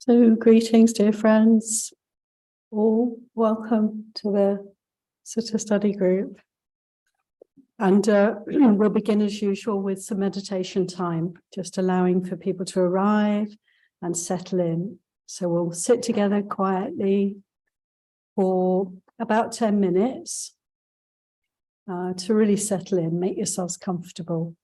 So greetings, dear friends, all welcome to the Sutta study group. And we'll begin as usual with some meditation time, just allowing for people to arrive and settle in. So we'll sit together quietly for about 10 minutes to really settle in, make yourselves comfortable.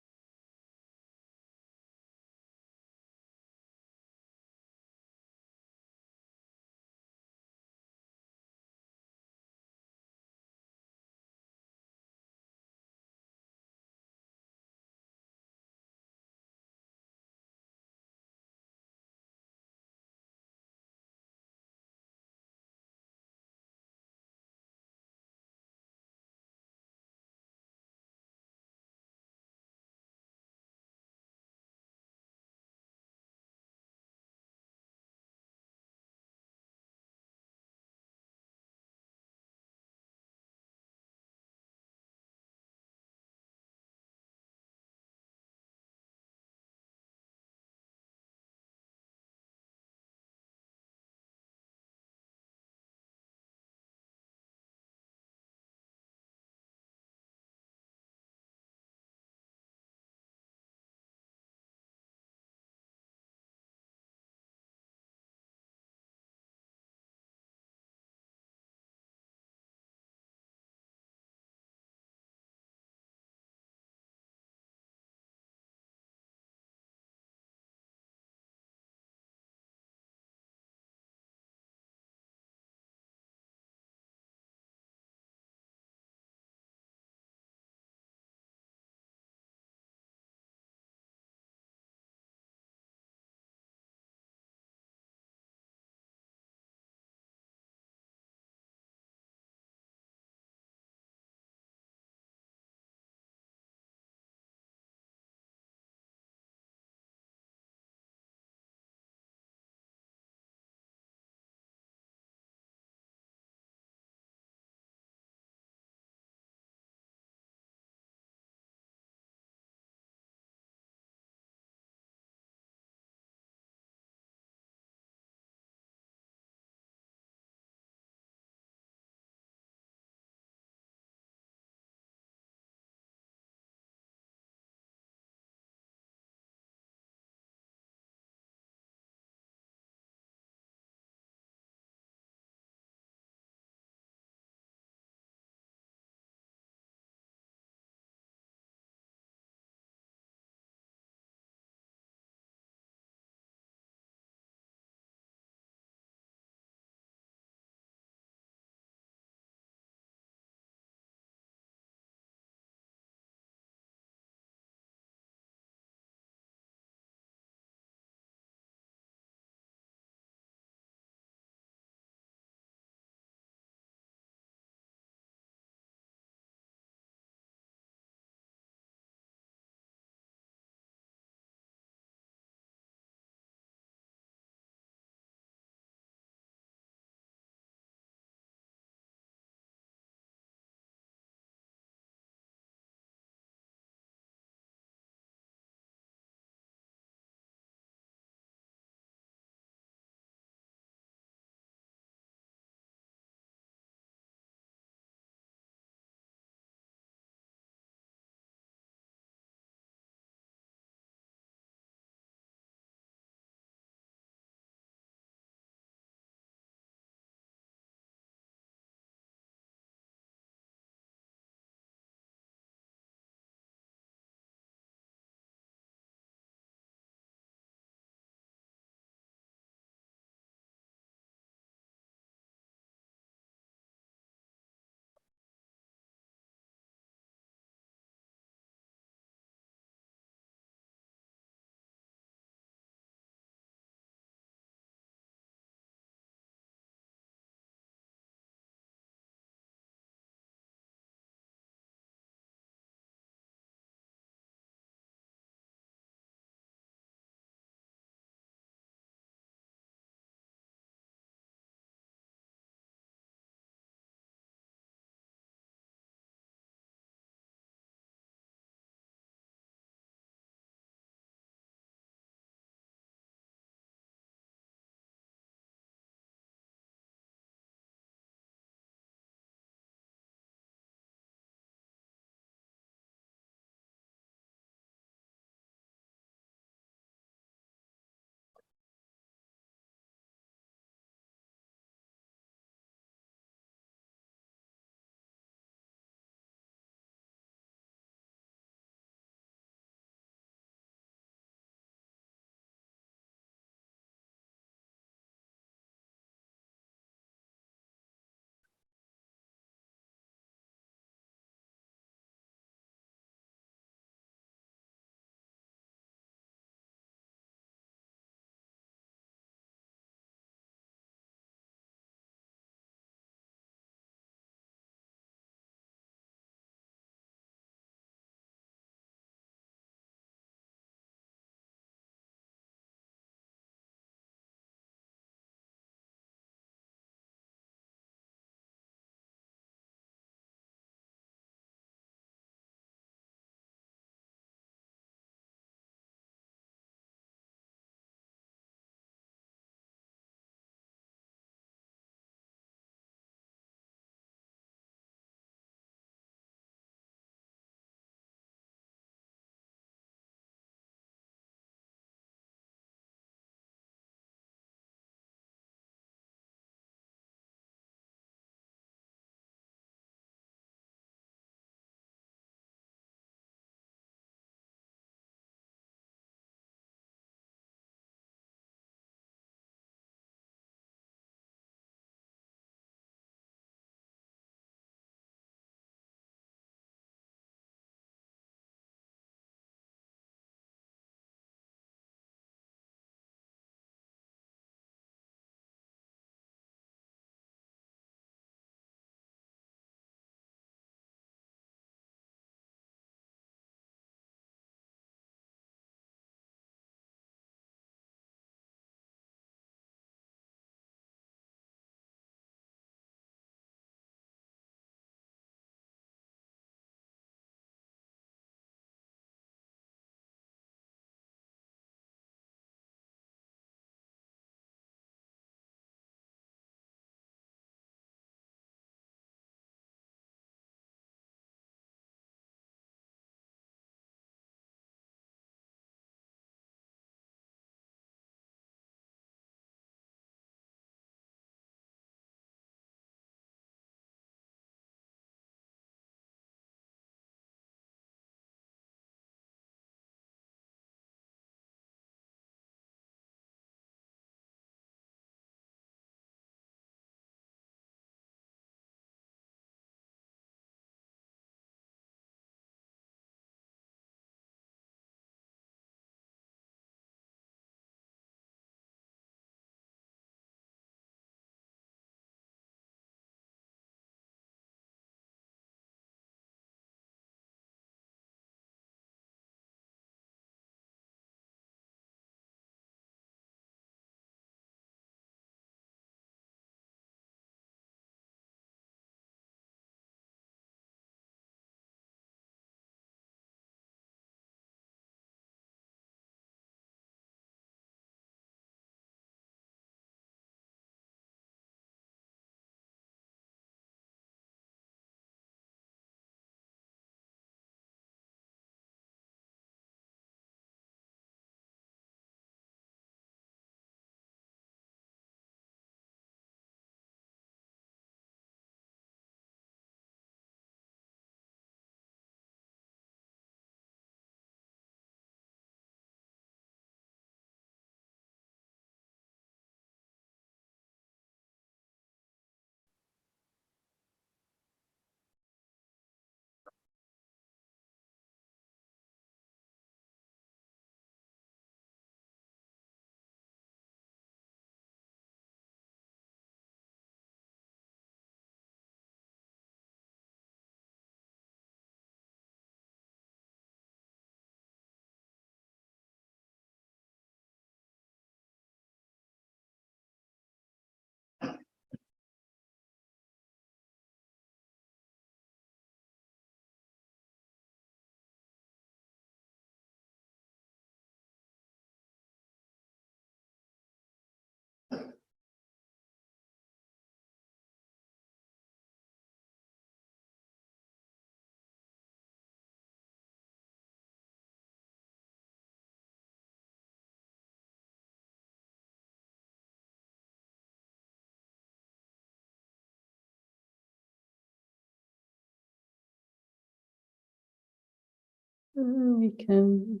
We can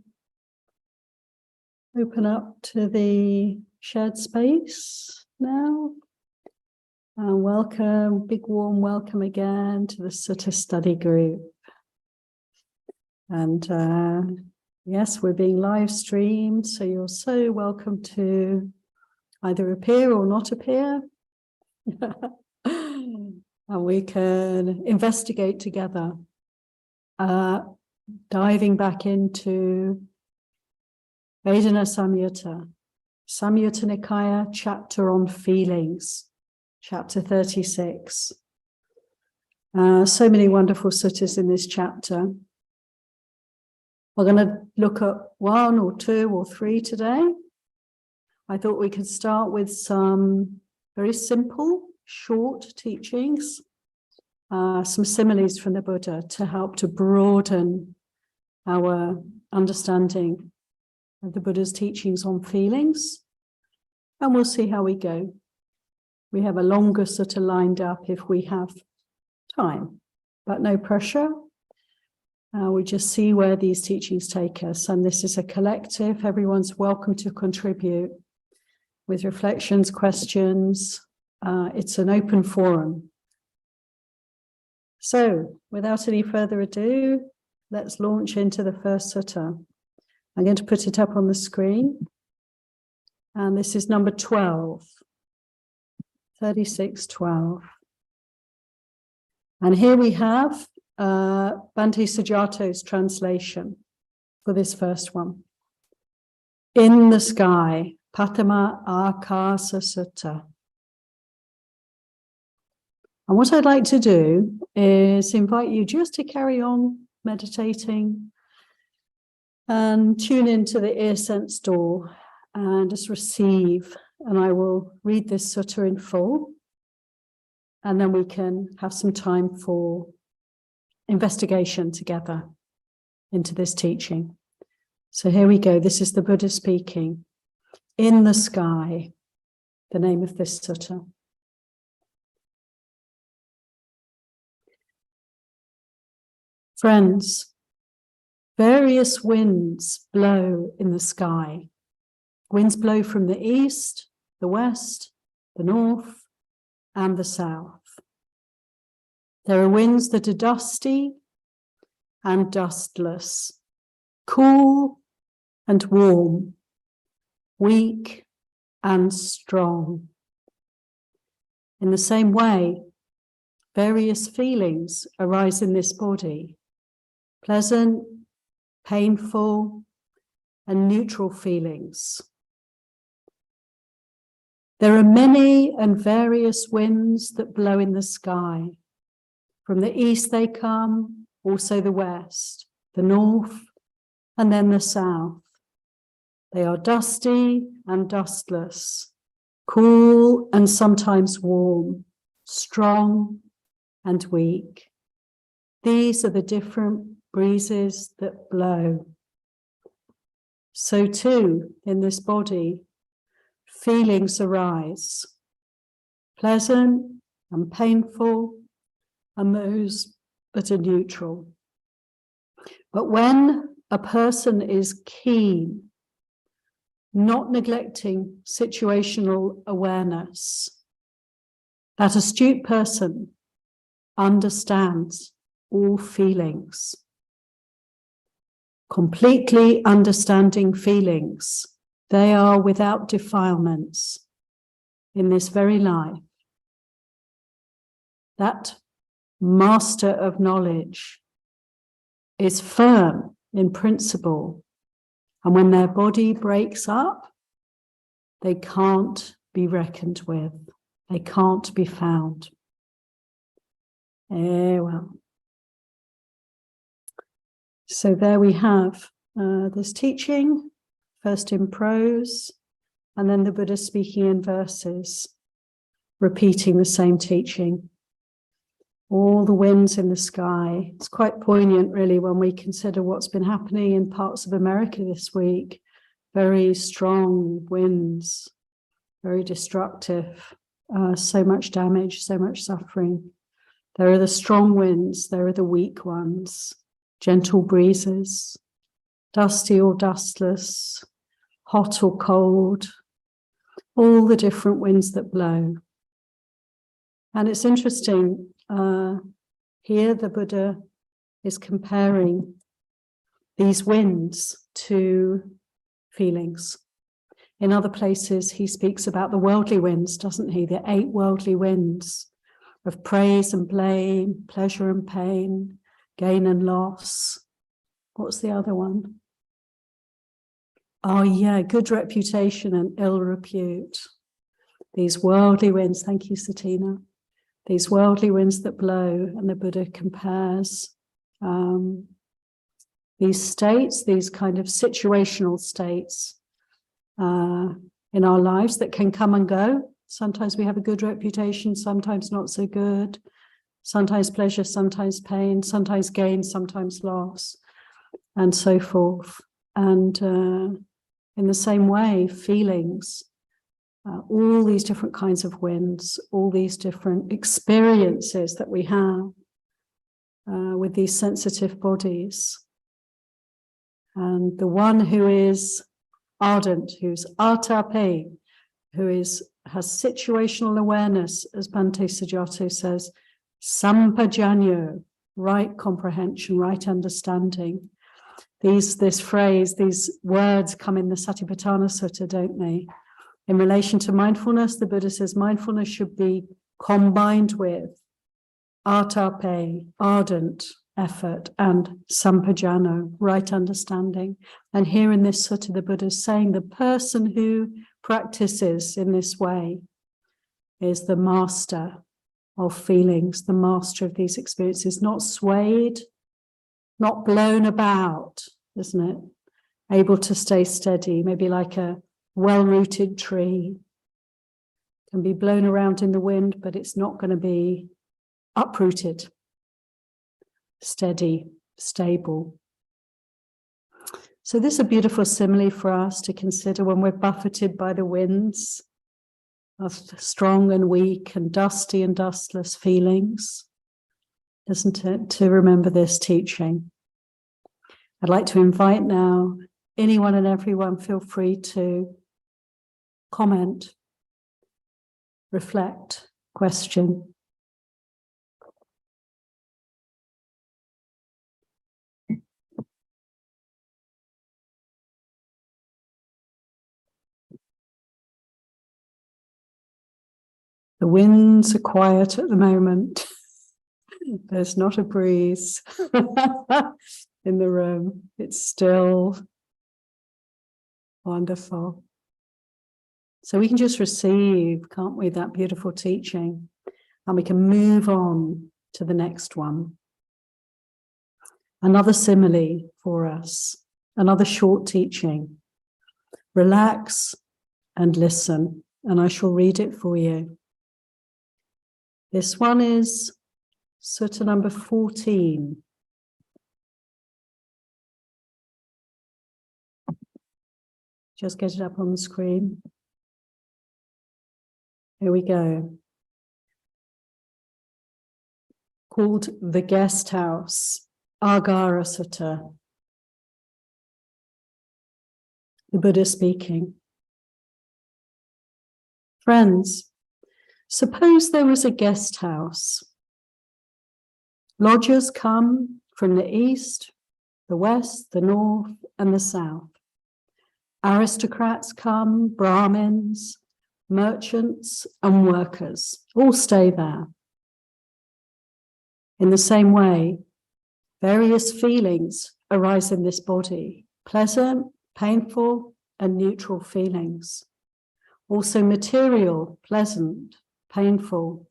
open up to the shared space now. And welcome, big warm welcome again to the Sutta study group. And yes, we're being live streamed, so you're so welcome to either appear or not appear. And we can investigate together, diving back into Vedana Samyutta, Samyutta Nikaya, chapter on feelings, chapter 36. So many wonderful suttas in this chapter. We're going to look at 1 or 2 or 3 today. I thought we could start with some very simple, short teachings, some similes from the Buddha to help to broaden our understanding of the Buddha's teachings on feelings. And we'll see how we go. We have a longer sutta lined up if we have time, but no pressure. We just see where these teachings take us. And this is a collective. Everyone's welcome to contribute with reflections, questions. It's an open forum. So without any further ado, let's launch into the first sutta. I'm going to put it up on the screen. And this is number 12, 36:12. And here we have Bhante Sujato's translation for this first one. In the sky, Patama Akasa Sutta. And what I'd like to do is invite you just to carry on meditating and tune into the ear sense door and just receive. And I will read this sutta in full. And then we can have some time for investigation together into this teaching. So here we go. This is the Buddha speaking. In the sky, the name of this sutta. Friends, various winds blow in the sky. Winds blow from the east, the west, the north, and the south. There are winds that are dusty and dustless, cool and warm, weak and strong. In the same way, various feelings arise in this body, pleasant, painful, and neutral feelings. There are many and various winds that blow in the sky. From the east they come, also the west, the north, and then the south. They are dusty and dustless, cool and sometimes warm, strong and weak. These are the different breezes that blow. So too, in this body, feelings arise, pleasant and painful, and those that are neutral. But when a person is keen, not neglecting situational awareness, that astute person understands all feelings. Completely understanding feelings, they are without defilements in this very life. That master of knowledge is firm in principle, and when their body breaks up, they can't be reckoned with, they can't be found. Well. So there we have this teaching, first in prose, and then the Buddha speaking in verses, repeating the same teaching. All the winds in the sky. It's quite poignant, really, when we consider what's been happening in parts of America this week. Very strong winds, very destructive, so much damage, so much suffering. There are the strong winds, there are the weak ones, gentle breezes, dusty or dustless, hot or cold, all the different winds that blow. And it's interesting, here the Buddha is comparing these winds to feelings. In other places, he speaks about the worldly winds, doesn't he? The 8 worldly winds of praise and blame, pleasure and pain, gain and loss. What's the other one? Oh yeah, good reputation and ill repute. These worldly winds, thank you, Satina. These worldly winds that blow, and the Buddha compares these states, these kind of situational states in our lives that can come and go. Sometimes we have a good reputation, sometimes not so good, sometimes pleasure, sometimes pain, sometimes gain, sometimes loss, and so forth. And in the same way, feelings, all these different kinds of winds, all these different experiences that we have with these sensitive bodies. And the one who is ardent, who's atape, who has situational awareness, as Bhante Sujato says, sampajanyo, right comprehension, right understanding. This phrase, these words come in the Satipatthana Sutta, don't they? In relation to mindfulness, the Buddha says mindfulness should be combined with atape, ardent effort, and sampajano, right understanding. And here in this sutta, the Buddha is saying the person who practices in this way is the master of feelings, the master of these experiences, not swayed, not blown about, isn't it? Able to stay steady, maybe like a well-rooted tree. Can be blown around in the wind, but it's not going to be uprooted. Steady, stable. So this is a beautiful simile for us to consider when we're buffeted by the winds of strong and weak and dusty and dustless feelings, isn't it? To remember this teaching. I'd like to invite now anyone and everyone, feel free to comment, reflect, question. The winds are quiet at the moment. There's not a breeze in the room. It's still. Wonderful. So we can just receive, can't we, that beautiful teaching, and we can move on to the next one. Another simile for us, another short teaching. Relax and listen, and I shall read it for you. This one is sutta number 14. Just get it up on the screen. Here we go. Called the Guest House, Agara Sutta. The Buddha speaking. Friends, suppose there was a guest house. Lodgers come from the east, the west, the north, and the south. Aristocrats come, Brahmins, merchants, and workers all stay there. In the same way, various feelings arise in this body, pleasant, painful, and neutral feelings. Also material, pleasant, painful,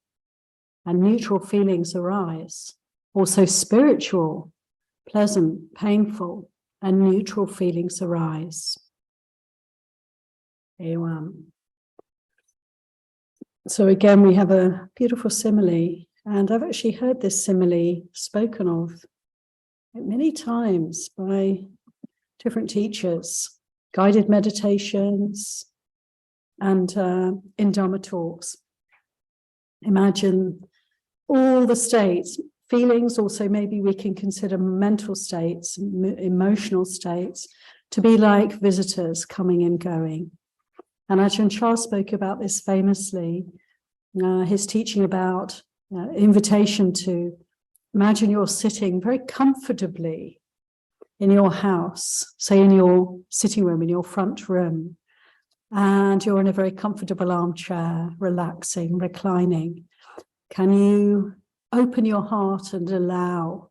and neutral feelings arise. Also spiritual, pleasant, painful, and neutral feelings arise. So again, we have a beautiful simile, and I've actually heard this simile spoken of many times by different teachers, guided meditations, and in Dharma talks. Imagine all the states, feelings, also maybe we can consider mental states, emotional states, to be like visitors coming and going. And Ajahn Chah spoke about this famously, his teaching about invitation to imagine you're sitting very comfortably in your house, say in your sitting room, in your front room, and you're in a very comfortable armchair, relaxing, reclining. Can you open your heart and allow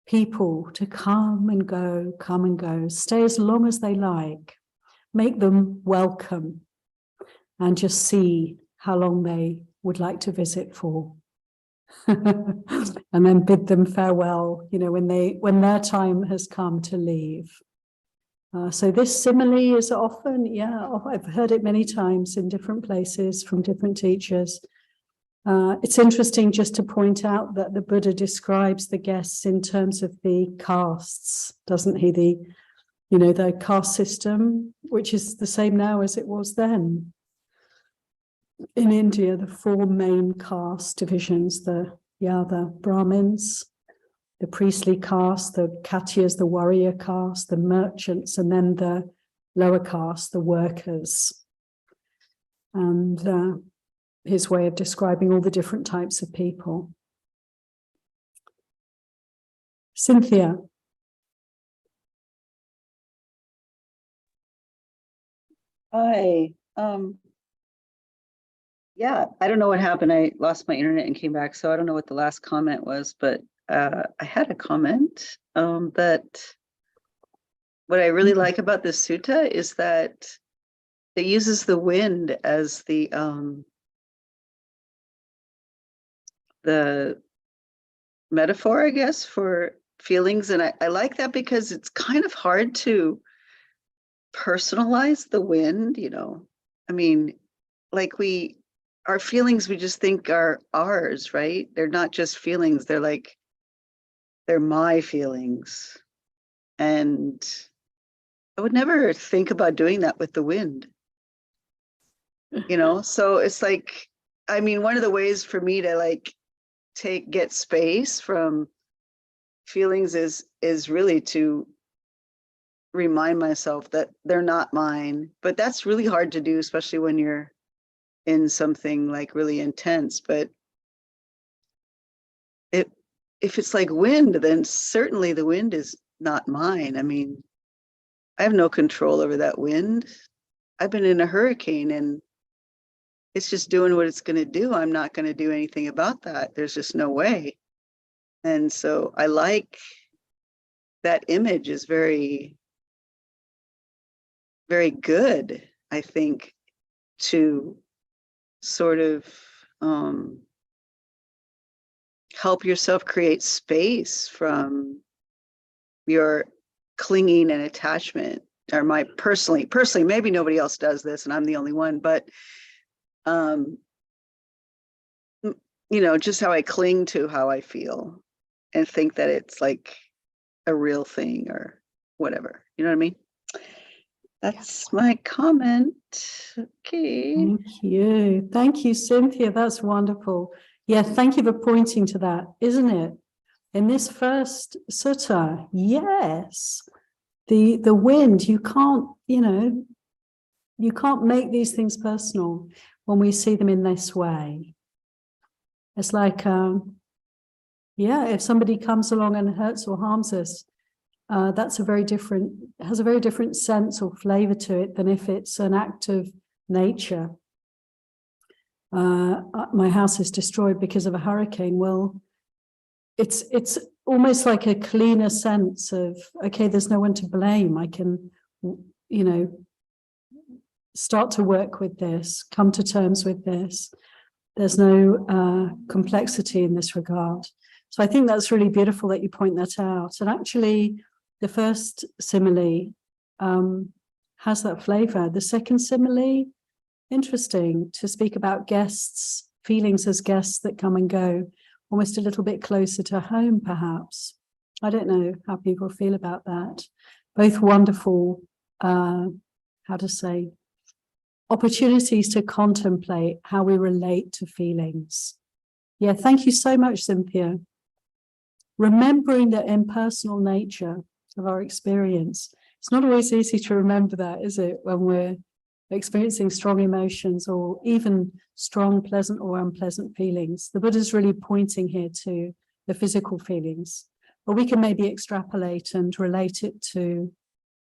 people to come and go, stay as long as they like, make them welcome, and just see how long they would like to visit for. And then bid them farewell, when their time has come to leave. So this simile is often, I've heard it many times in different places from different teachers. It's interesting just to point out that the Buddha describes the guests in terms of the castes, doesn't he? The caste system, which is the same now as it was then. In India, the 4 main caste divisions, the Brahmins, the priestly caste, the Khatyas, the warrior caste, the merchants, and then the lower caste, the workers. And his way of describing all the different types of people. Cynthia. Hi. Yeah, I don't know what happened. I lost my internet and came back, so I don't know what the last comment was, but I had a comment that what I really like about this sutta is that it uses the wind as the metaphor, I guess, for feelings. And I like that because it's kind of hard to personalize the wind, I mean, like our feelings, we just think are ours, right? They're not just feelings. They're my feelings. And I would never think about doing that with the wind, So it's like, I mean, one of the ways for me to get space from feelings is really to remind myself that they're not mine. But that's really hard to do, especially when you're in something like really intense. But if it's like wind, then certainly the wind is not mine. I mean, I have no control over that wind. I've been in a hurricane and it's just doing what it's going to do. I'm not going to do anything about that. There's just no way. And so I like that image is very, very good, I think, to sort of help yourself create space from your clinging and attachment. Or my personally, maybe nobody else does this and I'm the only one, but just how I cling to how I feel and think that it's like a real thing or whatever. You know what I mean? That's my comment. Okay. Thank you, Cynthia. That's wonderful. Yeah, thank you for pointing to that, isn't it? In this first sutta, yes, the wind, you can't make these things personal when we see them in this way. It's like, if somebody comes along and hurts or harms us, that's has a very different sense or flavor to it than if it's an act of nature. My house is destroyed because of a hurricane. Well, it's almost like a cleaner sense of, okay, there's no one to blame. I can, start to work with this, come to terms with this. There's no complexity in this regard. So I think that's really beautiful that you point that out. And actually, the first simile has that flavor. The second simile, interesting to speak about guests, feelings as guests that come and go, almost a little bit closer to home, perhaps. I don't know how people feel about that. Both wonderful, opportunities to contemplate how we relate to feelings. Yeah, thank you so much, Cynthia. remembering the impersonal nature of our experience. It's not always easy to remember that, is it, when we're experiencing strong emotions or even strong pleasant or unpleasant feelings. The Buddha's really pointing here to the physical feelings, but we can maybe extrapolate and relate it to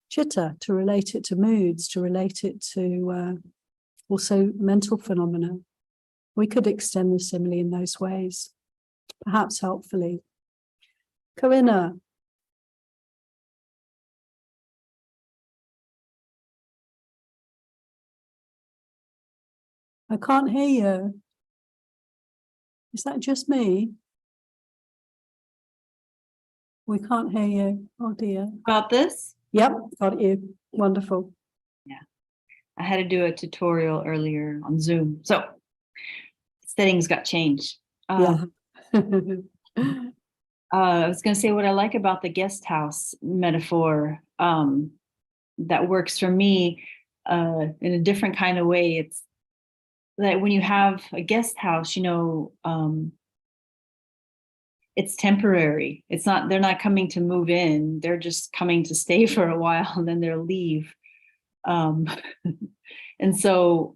chitta, to relate it to moods, to relate it to also mental phenomena. We could extend the simile in those ways, perhaps helpfully. Corinna. I can't hear you. Is that just me? We can't hear you. Oh dear. About this? Yep, got you. Wonderful. Yeah. I had to do a tutorial earlier on Zoom. So settings got changed. Yeah. I was going to say what I like about the guest house metaphor that works for me in a different kind of way. It's that when you have a guest house, it's temporary. It's not, they're not coming to move in. They're just coming to stay for a while and then they'll leave. And so,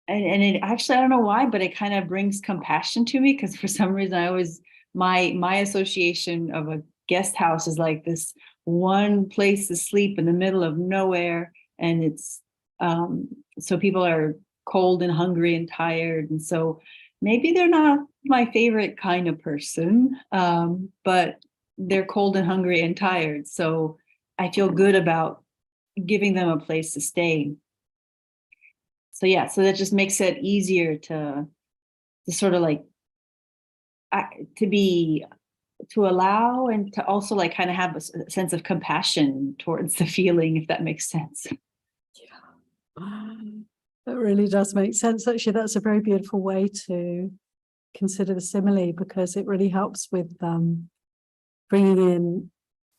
and it actually, I don't know why, but it kind of brings compassion to me, because for some reason I always, my association of a guest house is like this one place to sleep in the middle of nowhere. And it's, so people are cold and hungry and tired. And so maybe they're not my favorite kind of person, but they're cold and hungry and tired. So I feel good about giving them a place to stay. So yeah, so that just makes it easier to sort of like to allow and to also like kind of have a sense of compassion towards the feeling, if that makes sense. Yeah, that really does make sense. Actually, that's a very beautiful way to consider the simile, because it really helps with bringing in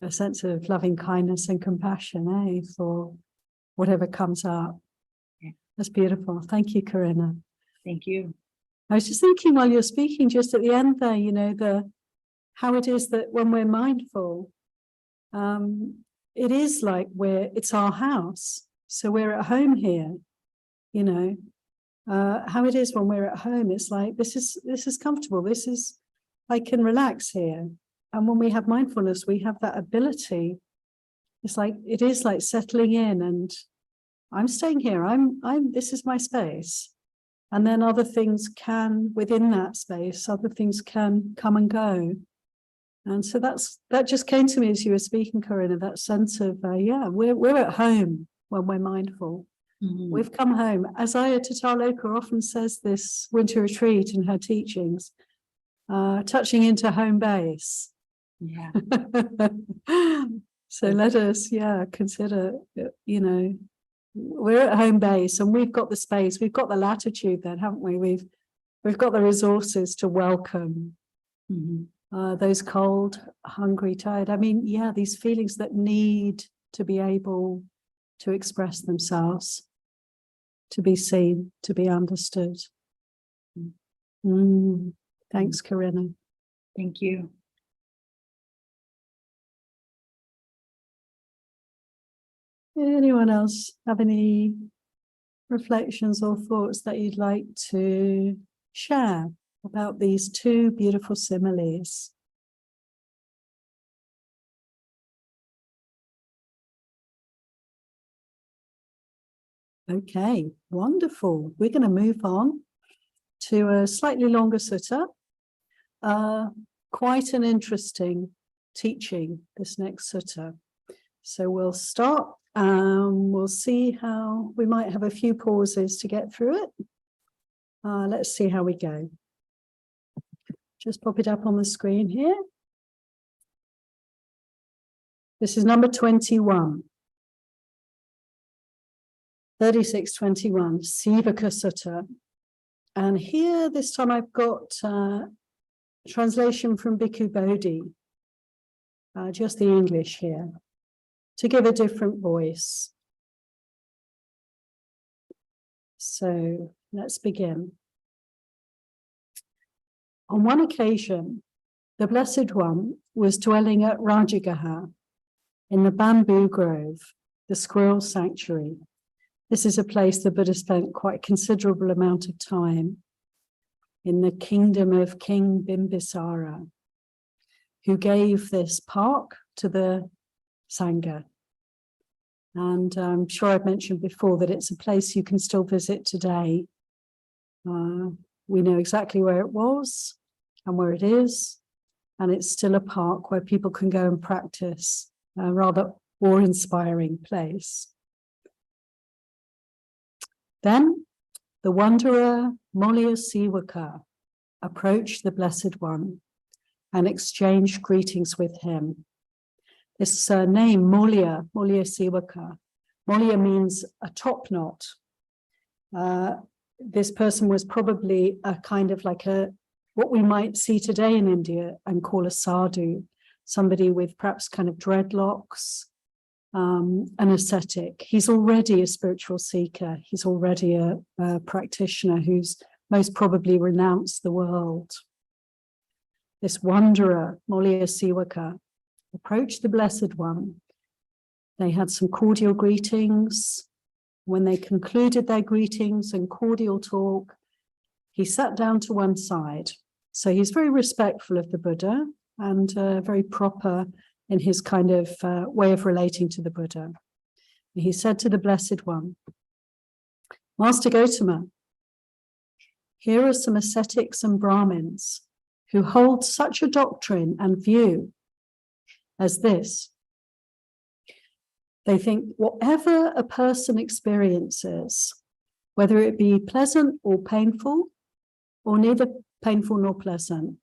a sense of loving kindness and compassion, for whatever comes up. Yeah. That's beautiful. Thank you, Corinna. Thank you. I was just thinking while you're speaking, just at the end there, how it is that when we're mindful, it is like it's our house. So we're at home here, how it is when we're at home. It's like, this is comfortable. I can relax here. And when we have mindfulness, we have that ability. It is like settling in, and I'm staying here. this is my space. And then other things can, within that space, other things can come and go. And so that just came to me as you were speaking, Corinna, that sense of, we're at home when we're mindful. Mm-hmm. We've come home. As Ayya Tataloka often says this winter retreat in her teachings, touching into home base. Yeah. So let us, consider, we're at home base, and we've got the space, we've got the latitude then, haven't we? We've got the resources to welcome those cold, hungry, tired. I mean, these feelings that need to be able to express themselves, to be seen, to be understood. Thanks, Corinna. Thank you. Anyone else have any reflections or thoughts that you'd like to share about these two beautiful similes? Okay, wonderful. We're going to move on to a slightly longer sutta. Quite an interesting teaching, this next sutta. So we'll start. We'll see how we might have a few pauses to get through it. Let's see how we go. Just pop it up on the screen here. This is number 21. 3621, Sivakasutta. And here, this time I've got translation from Bhikkhu Bodhi, just the English here, to give a different voice. So let's begin. On one occasion, The Blessed One was dwelling at Rajagaha in the bamboo grove, the squirrel sanctuary. This is a place the Buddha spent quite a considerable amount of time in the kingdom of King Bimbisara, who gave this park to the Sangha. And I'm sure I've mentioned before that it's a place you can still visit today. We know exactly where it was and where it is, and it's still a park where people can go and practice, a rather awe-inspiring place. Then the wanderer Molya Sivaka approached the Blessed One and exchanged greetings with him. This name, Molya Sivaka. Molya means a top knot. This person was probably a kind of like what we might see today in India and call a sadhu, somebody with perhaps kind of dreadlocks, an ascetic. He's already a spiritual seeker. He's already a practitioner who's most probably renounced the world. This wanderer, Molya Sivaka, approached the Blessed One. They had some cordial greetings. When they concluded their greetings and cordial talk, he sat down to one side. So he's very respectful of the Buddha and very proper in his kind of way of relating to the Buddha. He said to the Blessed One, Master Gautama, here are some ascetics and Brahmins who hold such a doctrine and view as this. They think whatever a person experiences, whether it be pleasant or painful, or neither painful nor pleasant,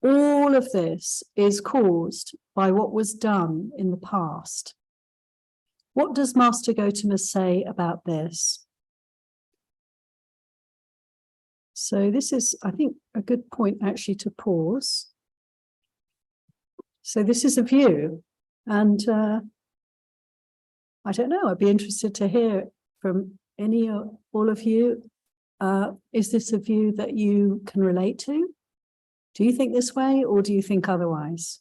all of this is caused by what was done in the past. What does Master Gautama say about this? So this is, I think, a good point actually to pause. So this is a view, and I don't know, I'd be interested to hear from any or all of you. Is this a view that you can relate to? Do you think this way, or do you think otherwise?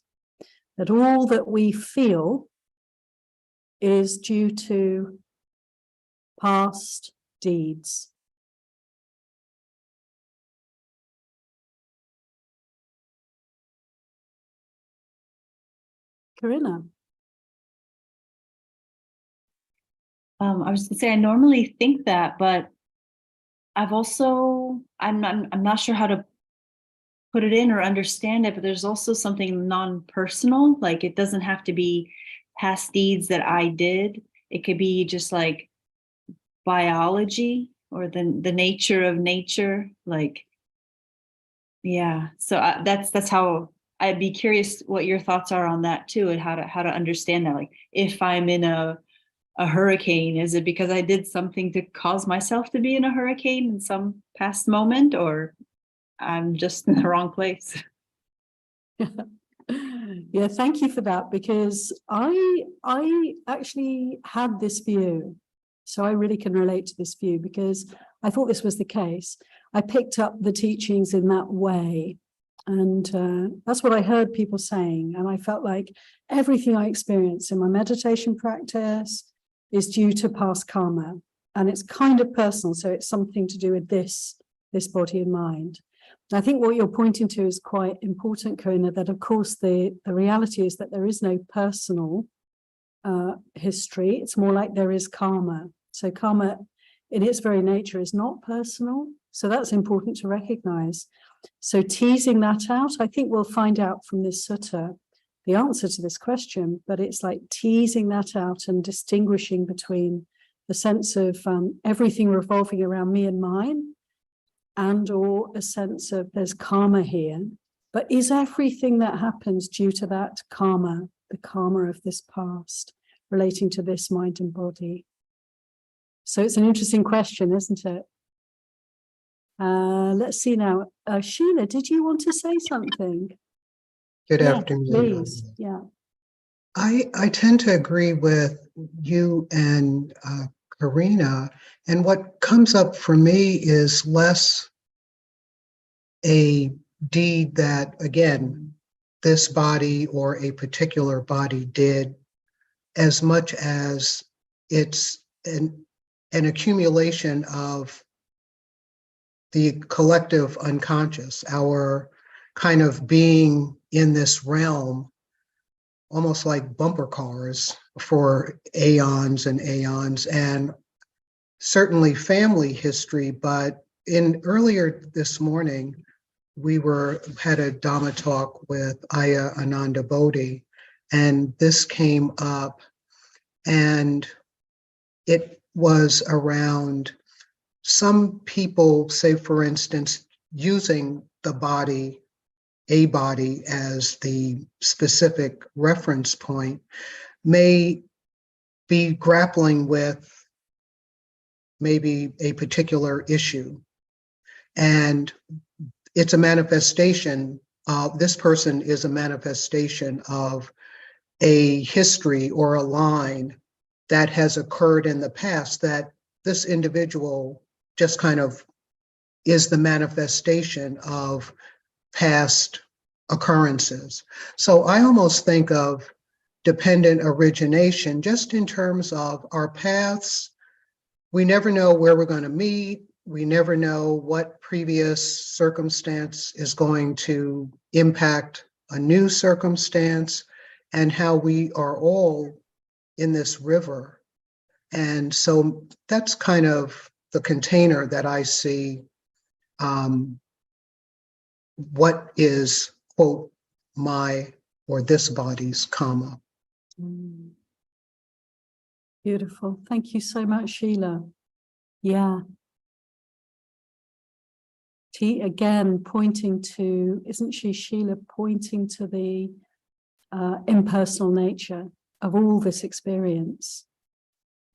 That all that we feel is due to past deeds. Corinna. I was going to say I normally think that, but I'm not sure how to put it in or understand it, but there's also something non-personal, like it doesn't have to be past deeds that I did. It could be just like biology or the nature of nature, like, yeah. So that's how I'd be curious what your thoughts are on that too, and how to understand that. Like if I'm in a hurricane, is it because I did something to cause myself to be in a hurricane in some past moment, or I'm just in the wrong place? Yeah, thank you for that, because I actually had this view. So I really can relate to this view because I thought this was the case. I picked up the teachings in that way. And that's what I heard people saying. And I felt like everything I experienced in my meditation practice is due to past karma. And it's kind of personal. So it's something to do with this body and mind. I think what you're pointing to is quite important, Corinna, that of course the reality is that there is no personal history. It's more like there is karma. So karma in its very nature is not personal. So that's important to recognize. So teasing that out, I think we'll find out from this sutta the answer to this question, but it's like teasing that out and distinguishing between the sense of everything revolving around me and mine, and or a sense of there's karma here, but is everything that happens due to that karma, the karma of this past, relating to this mind and body? So it's an interesting question, isn't it? Let's see now. Sheila, did you want to say something? Good Yeah, afternoon. please. Yeah. I tend to agree with you and Karina, and what comes up for me is less a deed that, again, this body or a particular body did, as much as it's an accumulation of the collective unconscious, our kind of being in this realm, almost like bumper cars for aeons and aeons, and certainly family history. But earlier this morning, we had a Dhamma talk with Aya Ananda Bodhi, and this came up, and it was around some people, say for instance, using the body, a body as the specific reference point, may be grappling with maybe a particular issue. And it's a manifestation this person is a manifestation of a history or a line that has occurred in the past, that this individual just kind of is the manifestation of past occurrences. So I almost think of dependent origination just in terms of our paths. We never know where we're going to meet. We never know what previous circumstance is going to impact a new circumstance, and how we are all in this river. And so that's kind of the container that I see what is, quote, my or this body's karma. Beautiful. Thank you so much, Sheila. Yeah. Again, pointing to, isn't she, Sheila, pointing to the impersonal nature of all this experience,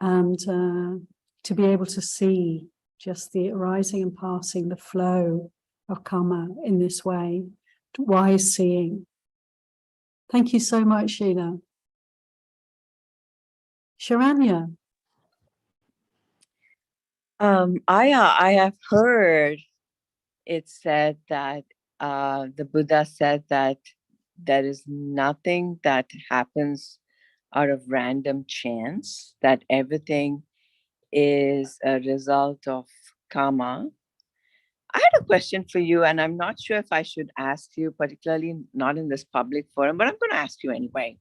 and to be able to see just the arising and passing, the flow of karma in this way, wise seeing. Thank you so much, Sheila. Sharanya. I have heard it said that the Buddha said that there is nothing that happens out of random chance, that everything is a result of karma. I had a question for you, and I'm not sure if I should ask you, particularly not in this public forum, but I'm going to ask you anyway.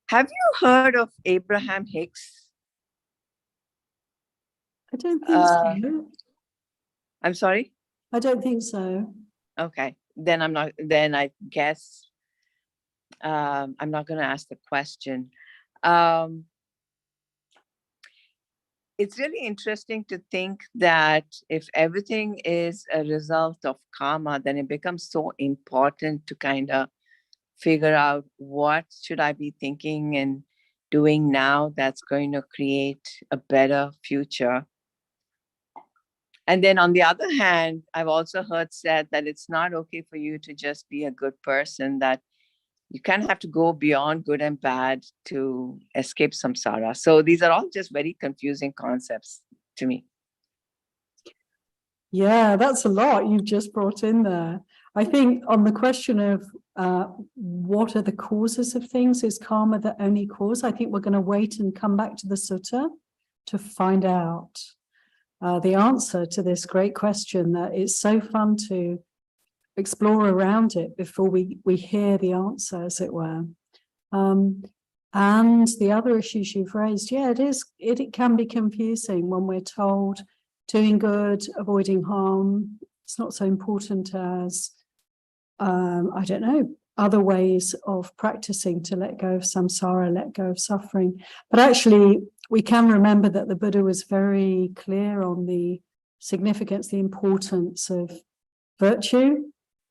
Have you heard of Abraham Hicks? I don't think so. I'm sorry? I don't think so. Okay, then I guess I'm not going to ask the question. It's really interesting to think that if everything is a result of karma, then it becomes so important to kind of figure out what should I be thinking and doing now that's going to create a better future. And then on the other hand, I've also heard said that it's not okay for you to just be a good person, that you kind of have to go beyond good and bad to escape samsara. So these are all just very confusing concepts to me. Yeah, that's a lot you've just brought in there. I think on the question of what are the causes of things, is karma the only cause? I think we're going to wait and come back to the sutta to find out the answer to this great question, that it's so fun to explore around it before we hear the answer, as it were. And the other issues you've raised, yeah, it can be confusing when we're told doing good, avoiding harm, it's not so important as, I don't know, other ways of practicing to let go of samsara, let go of suffering. But actually, we can remember that the Buddha was very clear on the significance, the importance of virtue,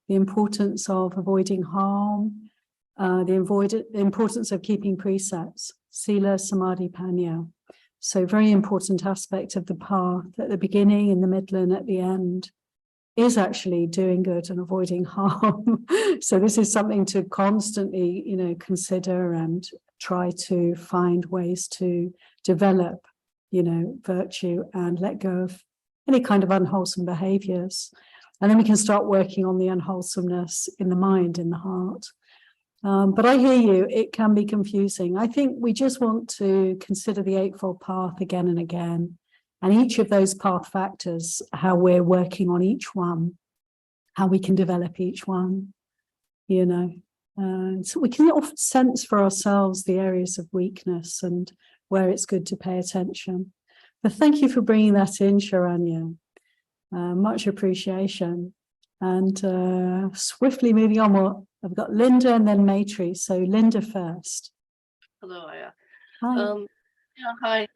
the importance of avoiding harm, the importance of keeping precepts, sila, samadhi, panya. So very important aspect of the path at the beginning, in the middle, and at the end is actually doing good and avoiding harm. So this is something to constantly, consider and try to find ways to develop, virtue and let go of any kind of unwholesome behaviors. And then we can start working on the unwholesomeness in the mind, in the heart. But I hear you, it can be confusing. I think we just want to consider the Eightfold Path again and again, and each of those path factors, how we're working on each one, how we can develop each one, you know. So we can often sense for ourselves the areas of weakness and where it's good to pay attention. But thank you for bringing that in, Sharanya. Much appreciation. And swiftly moving on, I've got Linda and then Maitri. So Linda first. Hello, Aya. Hi. Yeah, hi.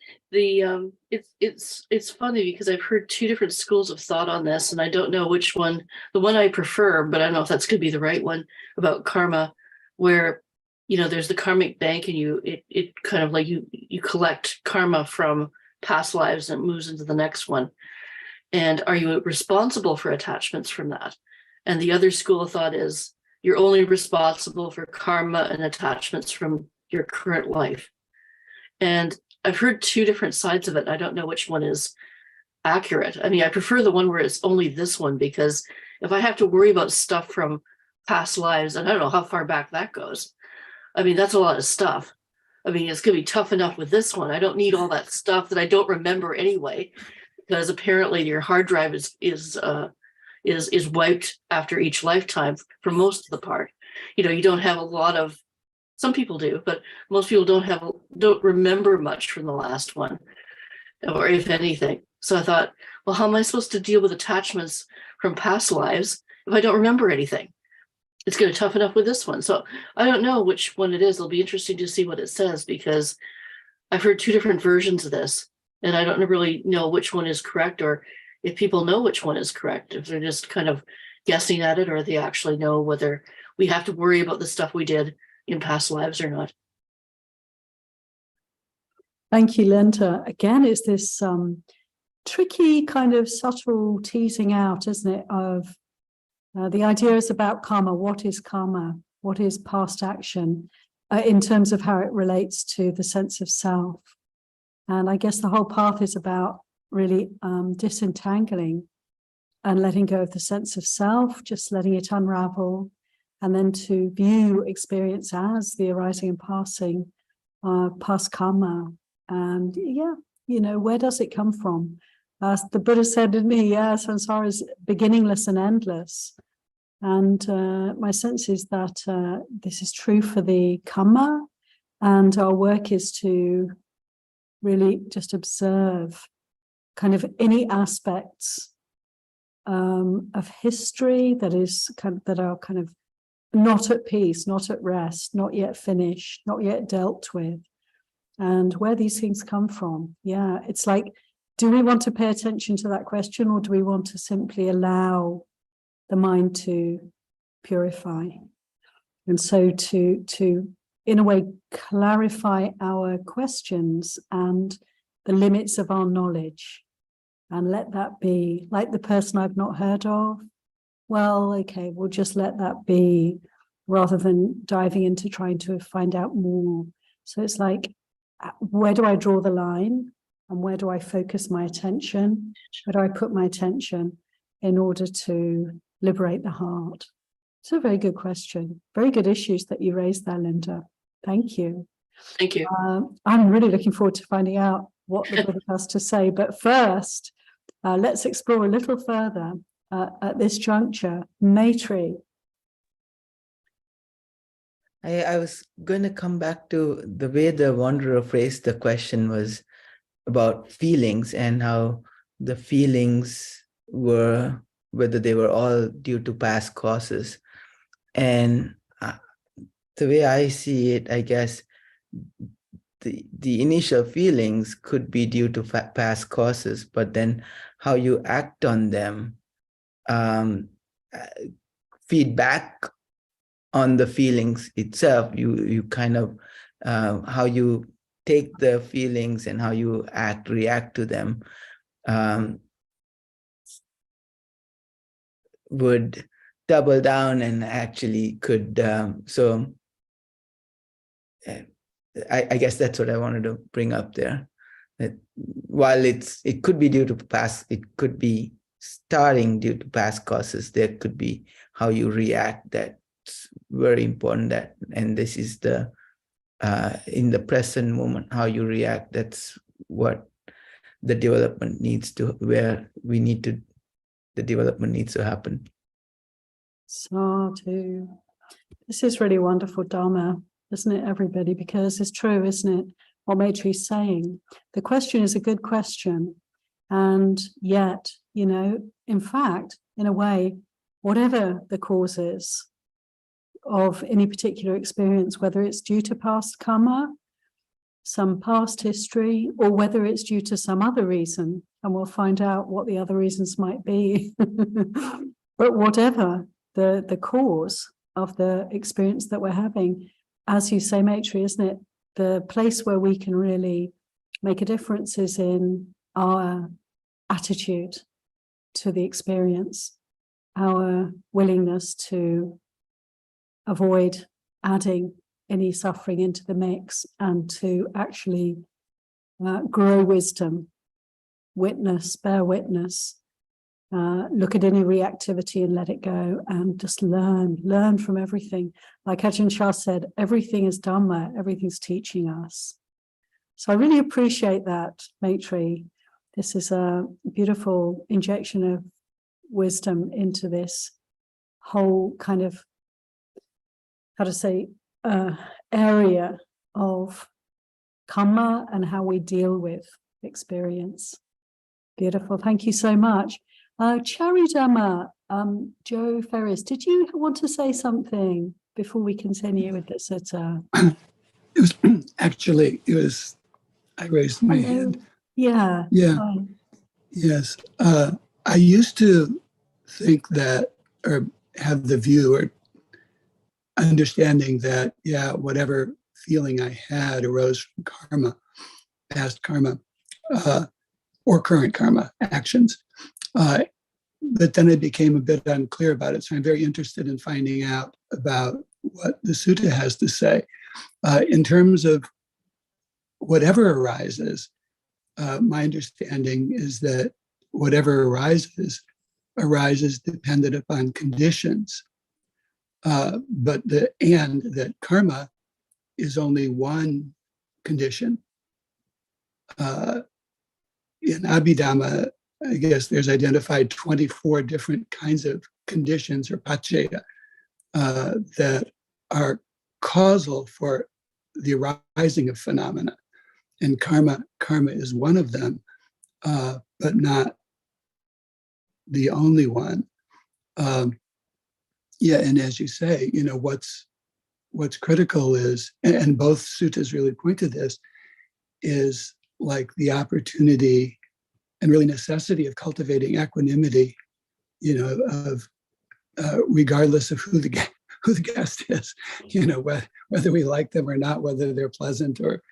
It's funny because I've heard two different schools of thought on this, and I don't know which one, the one I prefer, but I don't know if that's going to be the right one, about karma, where there's the karmic bank, and it kind of like you collect karma from past lives and it moves into the next one. And are you responsible for attachments from that? And the other school of thought is you're only responsible for karma and attachments from your current life. And I've heard two different sides of it. I don't know which one is accurate. I mean, I prefer the one where it's only this one, because if I have to worry about stuff from past lives, and I don't know how far back that goes, I mean, that's a lot of stuff. I mean, it's going to be tough enough with this one. I don't need all that stuff that I don't remember anyway, because apparently your hard drive is wiped after each lifetime for most of the part. You don't have a lot of, some people do, but most people don't remember much from the last one, or if anything. So I thought, well, how am I supposed to deal with attachments from past lives if I don't remember anything? It's going to tough enough with this one. So I don't know which one it is. It'll be interesting to see what it says, because I've heard two different versions of this, and I don't really know which one is correct, or if people know which one is correct, if they're just kind of guessing at it, or they actually know whether we have to worry about the stuff we did in past lives or not. Thank you, Linda. Again, it's this tricky kind of subtle teasing out, isn't it, of the idea is about karma. What is karma? What is past action in terms of how it relates to the sense of self? And I guess the whole path is about really disentangling and letting go of the sense of self, just letting it unravel, and then to view experience as the arising and passing past karma. And where does it come from? The Buddha said, didn't he? Yeah, samsara is beginningless and endless. And my sense is that this is true for the karma, and our work is to really just observe kind of any aspects of history that are kind of not at peace, not at rest, not yet finished, not yet dealt with, and where these things come from. Yeah, it's like, do we want to pay attention to that question, or do we want to simply allow the mind to purify? And so to in a way clarify our questions and the limits of our knowledge, and let that be, like the person I've not heard of, well, okay, we'll just let that be, rather than diving into trying to find out more. So it's like, where do I draw the line, and where do I focus my attention? Where do I put my attention in order to liberate the heart? It's a very good question. Very good issues that you raised there, Linda. Thank you. Thank you. I'm really looking forward to finding out what the Buddha has to say. But first, let's explore a little further at this juncture. Maitri. I was going to come back to the way the wanderer phrased the question was about feelings, and how the feelings were, whether they were all due to past causes. And the way I see it, I guess the initial feelings could be due to past causes, but then how you act on them, feedback on the feelings itself, you kind of how you take the feelings and how you react to them would double down, and actually could I guess that's what I wanted to bring up there, that while it could be due to past, it could be starting due to past causes. There could be how you react. That's very important. And this is the in the present moment, how you react. That's what the development needs to, the development needs to happen. Sadhu. This is really wonderful Dharma, isn't it, everybody? Because it's true, isn't it, what Maitri's saying? The question is a good question. And yet, in fact, in a way, whatever the cause is of any particular experience, whether it's due to past karma, some past history, or whether it's due to some other reason, and we'll find out what the other reasons might be. But whatever the cause of the experience that we're having, as you say, Maitri, isn't it? The place where we can really make a difference is in our attitude to the experience, our willingness to avoid adding any suffering into the mix, and to actually grow wisdom, witness, bear witness, look at any reactivity and let it go, and just learn from everything. Like Ajahn Chah said, everything is Dhamma, everything's teaching us. So I really appreciate that, Maitri. This is a beautiful injection of wisdom into this whole kind of, how to say, area of karma and how we deal with experience. Beautiful. Thank you so much. Charidama, Joe Ferris, did you want to say something before we continue with this? It was, I raised my hand. Yeah. Yeah. Hi. Yes. I used to think that, or have the view or understanding that, whatever feeling I had arose from karma, past karma, or current karma actions. But then it became a bit unclear about it. So I'm very interested in finding out about what the sutta has to say. In terms of whatever arises, my understanding is that whatever arises dependent upon conditions. But that karma is only one condition. In Abhidhamma, I guess there's identified 24 different kinds of conditions or paccaya that are causal for the arising of phenomena. And karma is one of them, but not the only one. And as you say, what's critical is, and both suttas really point to this, is like the opportunity and really necessity of cultivating equanimity, of regardless of who the guest is, whether we like them or not, whether they're pleasant or,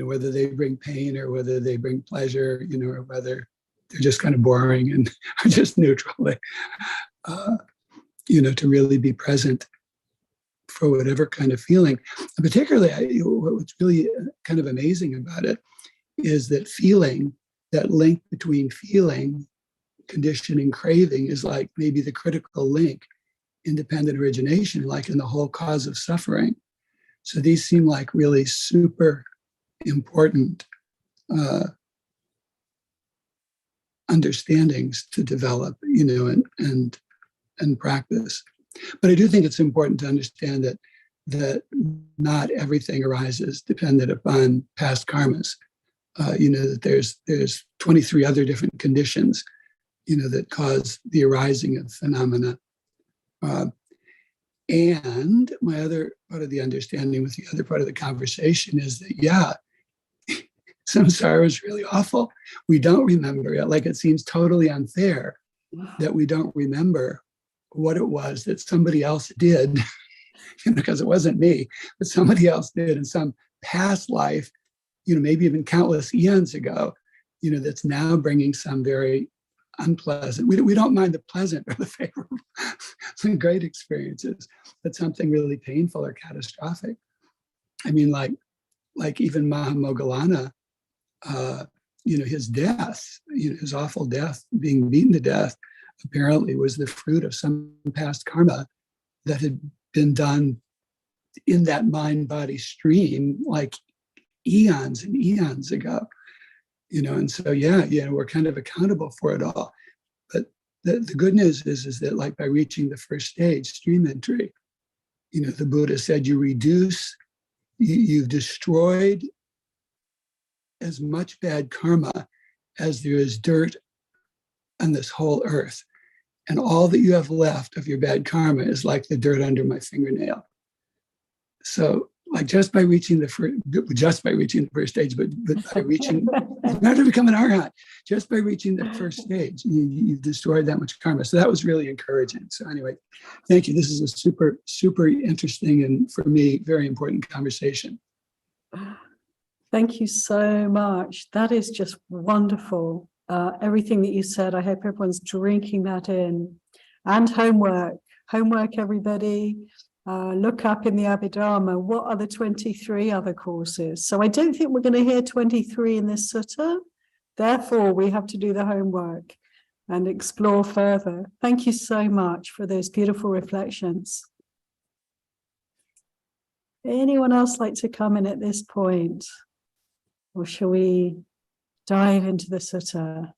whether they bring pain or whether they bring pleasure, or whether they're just kind of boring and are just neutral, to really be present for whatever kind of feeling. And particularly, what's really kind of amazing about it is that feeling, that link between feeling, conditioning, craving is like maybe the critical link, independent origination, like in the whole cause of suffering. So these seem like really super important understandings to develop, and practice. But I do think it's important to understand that not everything arises dependent upon past karmas. That there's 23 other different conditions, that cause the arising of phenomena. And my other part of the understanding with the other part of the conversation is that, samsara is really awful. We don't remember it. Like, it seems totally unfair that we don't remember what it was that somebody else did, because it wasn't me, but somebody else did in some past life, maybe even countless eons ago, that's now bringing some very unpleasant. We don't mind the pleasant or the favorable, some great experiences, but something really painful or catastrophic. I mean, like even Mahamoggallana, his death, his awful death, being beaten to death, apparently was the fruit of some past karma that had been done in that mind-body stream like eons and eons ago. And so, we're kind of accountable for it all. But the good news is that, like, by reaching the first stage, stream entry, the Buddha said you've destroyed as much bad karma as there is dirt on this whole earth. And all that you have left of your bad karma is like the dirt under my fingernail. So, like, just by reaching the first stage, but by reaching, not to become an arhat, just by reaching the first stage, you've destroyed that much karma. So that was really encouraging. So anyway, thank you. This is a super, super interesting and, for me, very important conversation. Thank you so much. That is just wonderful. Everything that you said, I hope everyone's drinking that in. And homework, everybody. Look up in the Abhidharma, what are the 23 other courses? So I don't think we're going to hear 23 in this sutta. Therefore, we have to do the homework and explore further. Thank you so much for those beautiful reflections. Anyone else like to come in at this point? Or shall we dive into the sutta?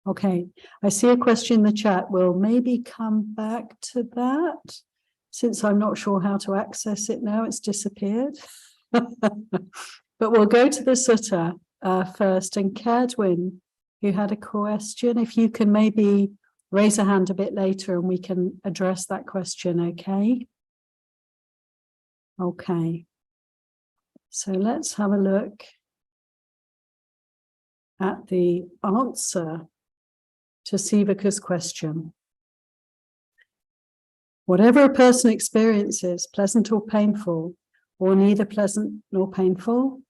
Okay, I see a question in the chat. We'll maybe come back to that since I'm not sure how to access it now. It's disappeared. But we'll go to the sutta first. And Cadwin, you had a question. If you can maybe raise a hand a bit later and we can address that question, okay? Okay. So let's have a look at the answer to Sivaka's question. Whatever a person experiences, pleasant or painful, or neither pleasant nor painful,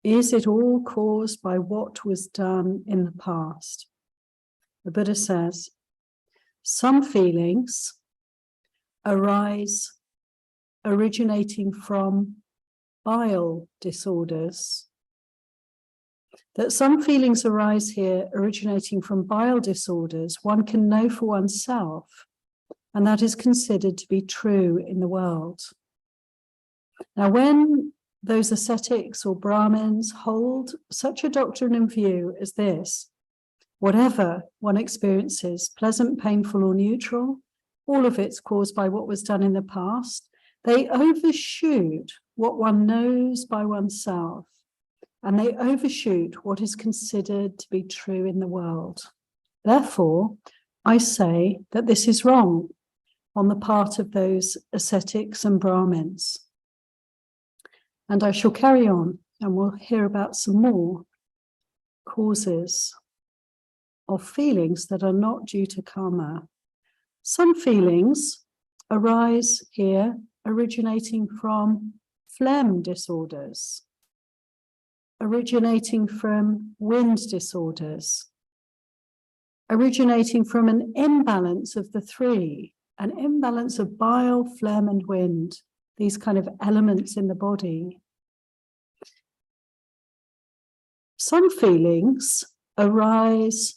is it all caused by what was done in the past? The Buddha says, some feelings arise originating from bile disorders. That some feelings arise here originating from bile disorders, one can know for oneself, and that is considered to be true in the world. Now, when those ascetics or Brahmins hold such a doctrine in view as this, whatever one experiences, pleasant, painful, or neutral, all of it's caused by what was done in the past, they overshoot what one knows by oneself, and they overshoot what is considered to be true in the world. Therefore, I say that this is wrong on the part of those ascetics and Brahmins. And I shall carry on, and we'll hear about some more causes of feelings that are not due to karma. Some feelings arise here originating from phlegm disorders, originating from wind disorders, originating from an imbalance of the three, an imbalance of bile, phlegm, and wind, these kind of elements in the body. Some feelings arise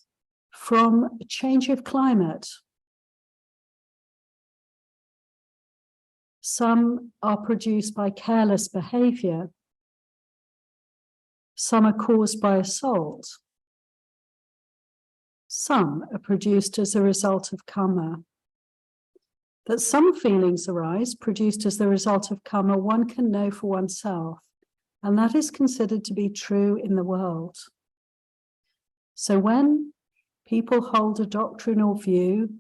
from a change of climate. Some are produced by careless behavior. Some are caused by assault. Some are produced as a result of karma. That some feelings arise produced as the result of karma, one can know for oneself, and that is considered to be true in the world. So when people hold a doctrinal view,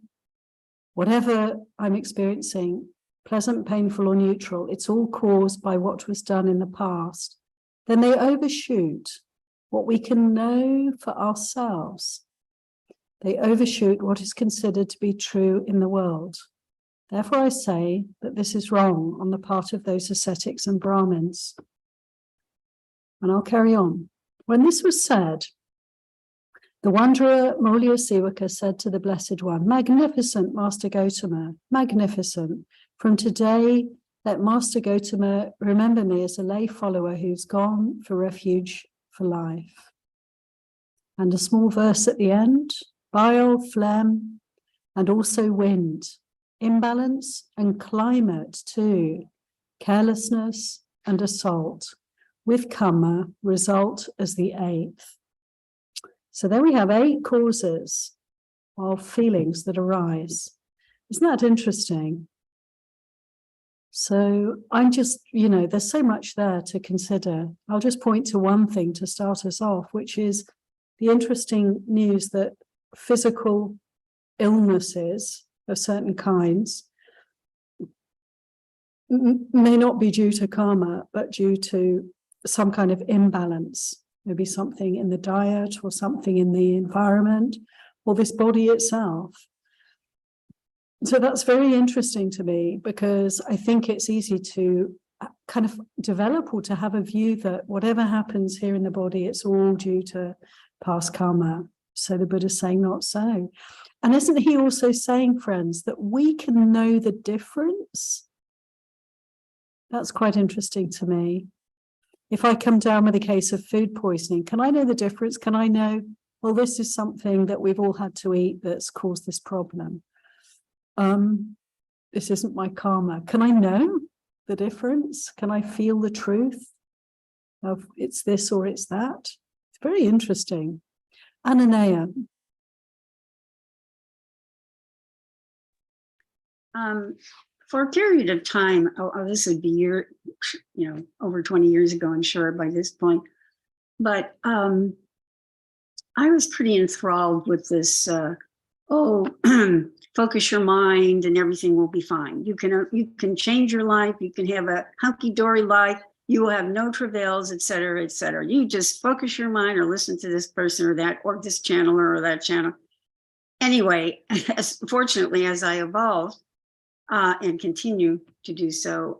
whatever I'm experiencing, pleasant, painful, or neutral, it's all caused by what was done in the past, then they overshoot what we can know for ourselves. They overshoot what is considered to be true in the world. Therefore, I say that this is wrong on the part of those ascetics and Brahmins. And I'll carry on. When this was said, the wanderer Maulya Sivaka said to the Blessed One, "Magnificent, Master Gotama, magnificent. From today, let Master Gotama remember me as a lay follower who's gone for refuge for life. And a small verse at the end, bile, phlegm, and also wind, imbalance and climate too, carelessness and assault, with karma result as the 8th. So there we have 8 causes of feelings that arise. Isn't that interesting? So I'm just, there's so much there to consider. I'll just point to one thing to start us off, which is the interesting news that physical illnesses of certain kinds may not be due to karma, but due to some kind of imbalance, maybe something in the diet or something in the environment or this body itself. So that's very interesting to me, because I think it's easy to kind of develop or to have a view that whatever happens here in the body, it's all due to past karma. So the Buddha's saying not so. And isn't he also saying, friends, that we can know the difference? That's quite interesting to me. If I come down with a case of food poisoning, can I know the difference? Can I know, well, this is something that we've all had to eat that's caused this problem? This isn't my karma. Can I know the difference? Can I feel the truth of it's this or it's that? It's very interesting. Ananaya. For a period of time, this would be over 20 years ago, I'm sure by this point, but I was pretty enthralled with this, focus your mind and everything will be fine. You can change your life, you can have a hunky-dory life, you will have no travails, et cetera, et cetera. You just focus your mind or listen to this person or that, or this channel or that channel. Anyway, fortunately, as I evolved, and continue to do so,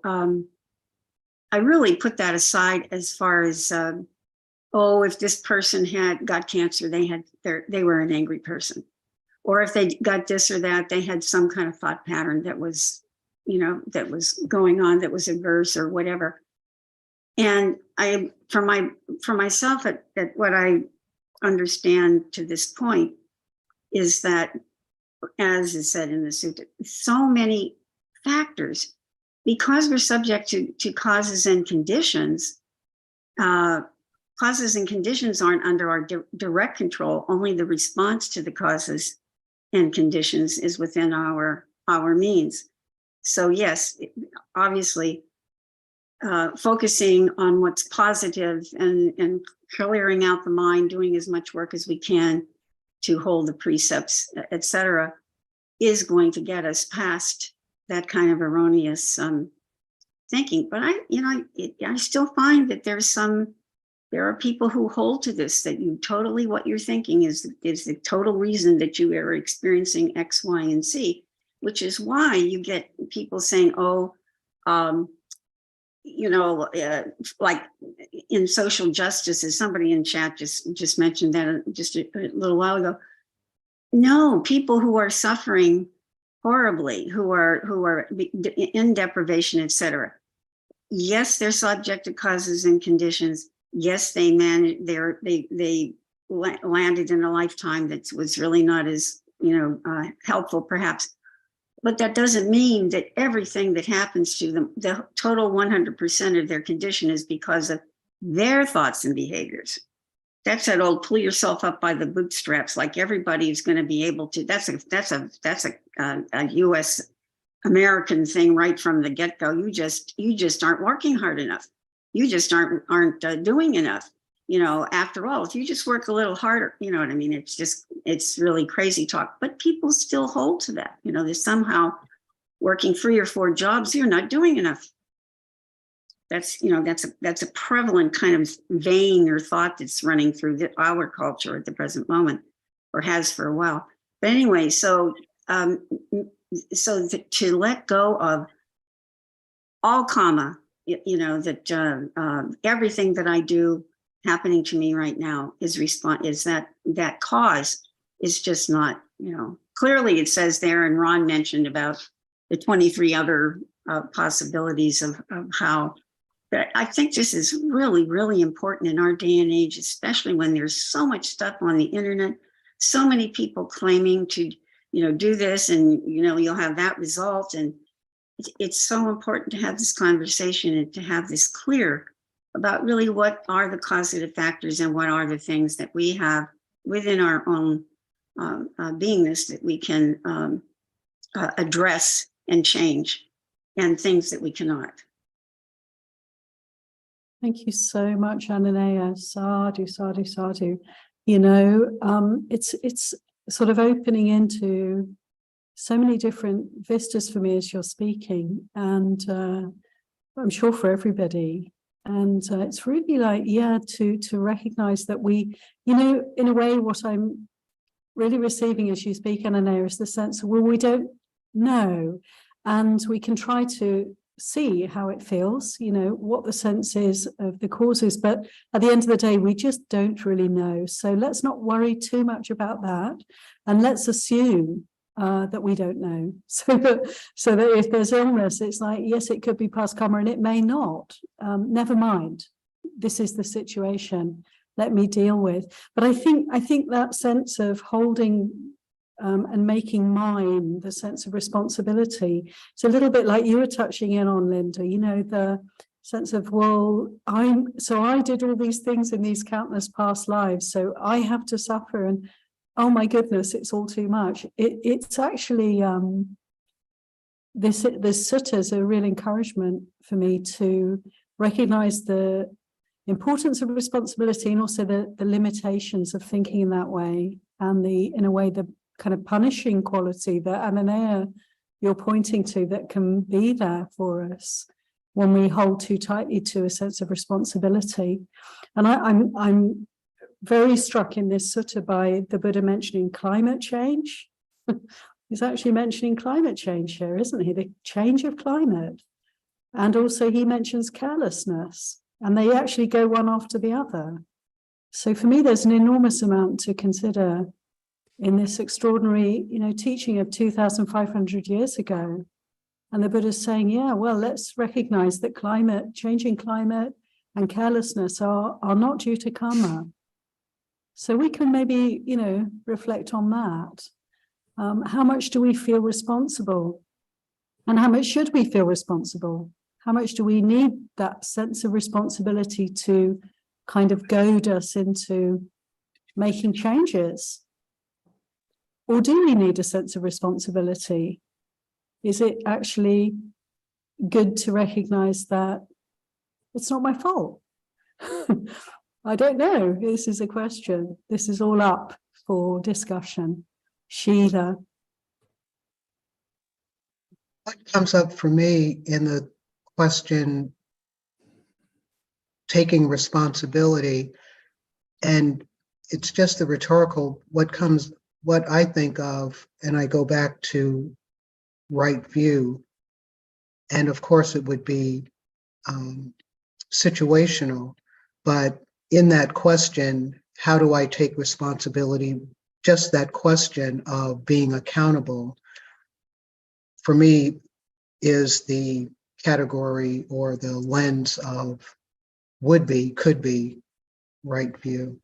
I really put that aside as far as, if this person had got cancer, they were an angry person. Or if they got this or that, they had some kind of thought pattern that was, that was going on, that was adverse or whatever. And for myself, at what I understand to this point is that, as is said in the sutta, so many factors, because we're subject to causes and conditions. Causes and conditions aren't under our direct control. Only the response to the causes and conditions is within our means. So yes, obviously, focusing on what's positive and clearing out the mind, doing as much work as we can to hold the precepts, etc., is going to get us past that kind of erroneous thinking. But I still find that there are people who hold to this, that what you're thinking is the total reason that you are experiencing X, Y, and Z, which is why you get people saying, like in social justice, as somebody in chat just mentioned that just a little while ago. No, people who are suffering horribly, who are in deprivation, etc. Yes, they're subject to causes and conditions. Yes, they landed in a lifetime that was really not as helpful, perhaps. But that doesn't mean that everything that happens to them, the total 100% of their condition, is because of their thoughts and behaviors. That's that old pull yourself up by the bootstraps. Like everybody is going to be able to. That's a U.S. American thing right from the get-go. You just aren't working hard enough. You just aren't doing enough. After all, if you just work a little harder, you know what I mean? It's really crazy talk, but people still hold to that. They're somehow working 3 or 4 jobs. You're not doing enough. That's a prevalent kind of vein or thought that's running through our culture at the present moment, or has for a while. But anyway, so to let go of all karma, that everything that I do happening to me right now is that cause is just not, clearly it says there, and Ron mentioned about the 23 other possibilities of how But I think this is really, really important in our day and age, especially when there's so much stuff on the internet, so many people claiming to, do this and, you'll have that result. And it's so important to have this conversation and to have this clear about really what are the causative factors and what are the things that we have within our own beingness that we can address and change, and things that we cannot. Thank you so much, Ananaya. Sadhu, sadhu, sadhu. It's sort of opening into so many different vistas for me as you're speaking, and I'm sure for everybody. And it's really like, to recognize that we, in a way, what I'm really receiving as you speak, Ananaya, is the sense of, well, we don't know, and we can try to see how it feels, what the sense is of the causes, but at the end of the day, we just don't really know. So let's not worry too much about that, and let's assume that we don't know. So that if there's illness, it's like, yes, it could be past karma, and it may not. Never mind. This is the situation. Let me deal with. But I think that sense of holding and making mine the sense of responsibility. It's a little bit like you were touching in on, Linda, the sense of, well, I did all these things in these countless past lives, so I have to suffer, and oh my goodness, it's all too much. It's actually, this sutta is a real encouragement for me to recognize the importance of responsibility, and also the limitations of thinking in that way, and in a way, the kind of punishing quality that Ananaya you're pointing to that can be there for us when we hold too tightly to a sense of responsibility. And I'm very struck in this sutta by the Buddha mentioning climate change. He's actually mentioning climate change here, isn't he? The change of climate. And also he mentions carelessness, and they actually go one after the other. So for me, there's an enormous amount to consider in this extraordinary, teaching of 2,500 years ago. And the Buddha's saying, let's recognize that changing climate and carelessness are not due to karma. So we can maybe, reflect on that. How much do we feel responsible? And how much should we feel responsible? How much do we need that sense of responsibility to kind of goad us into making changes? Or do we need a sense of responsibility? Is it actually good to recognize that it's not my fault? I don't know. This is a question. This is all up for discussion. Sheila. What comes up for me in the question, taking responsibility, and it's just the rhetorical, what I think of, and I go back to right view, and of course it would be situational, but in that question, how do I take responsibility? Just that question of being accountable, for me, is the category or the lens of would be, could be right view.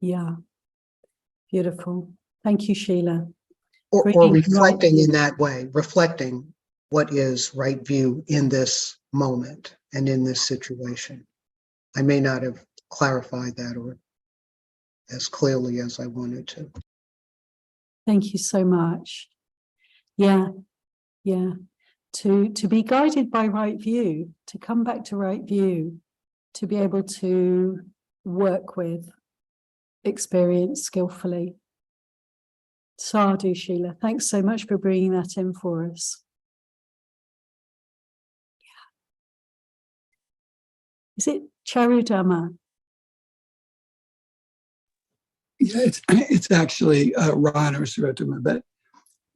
Yeah. Beautiful. Thank you, Sheila. Or Bringing reflecting right in that way, reflecting what is right view in this moment and in this situation. I may not have clarified that or as clearly as I wanted to. Thank you so much. Yeah. To be guided by right view, to come back to right view, to be able to work with experience skillfully. Sadhu, Sheila. Thanks so much for bringing that in for us. Is it Charudama? Yeah, it's actually Ron or Sarotama, but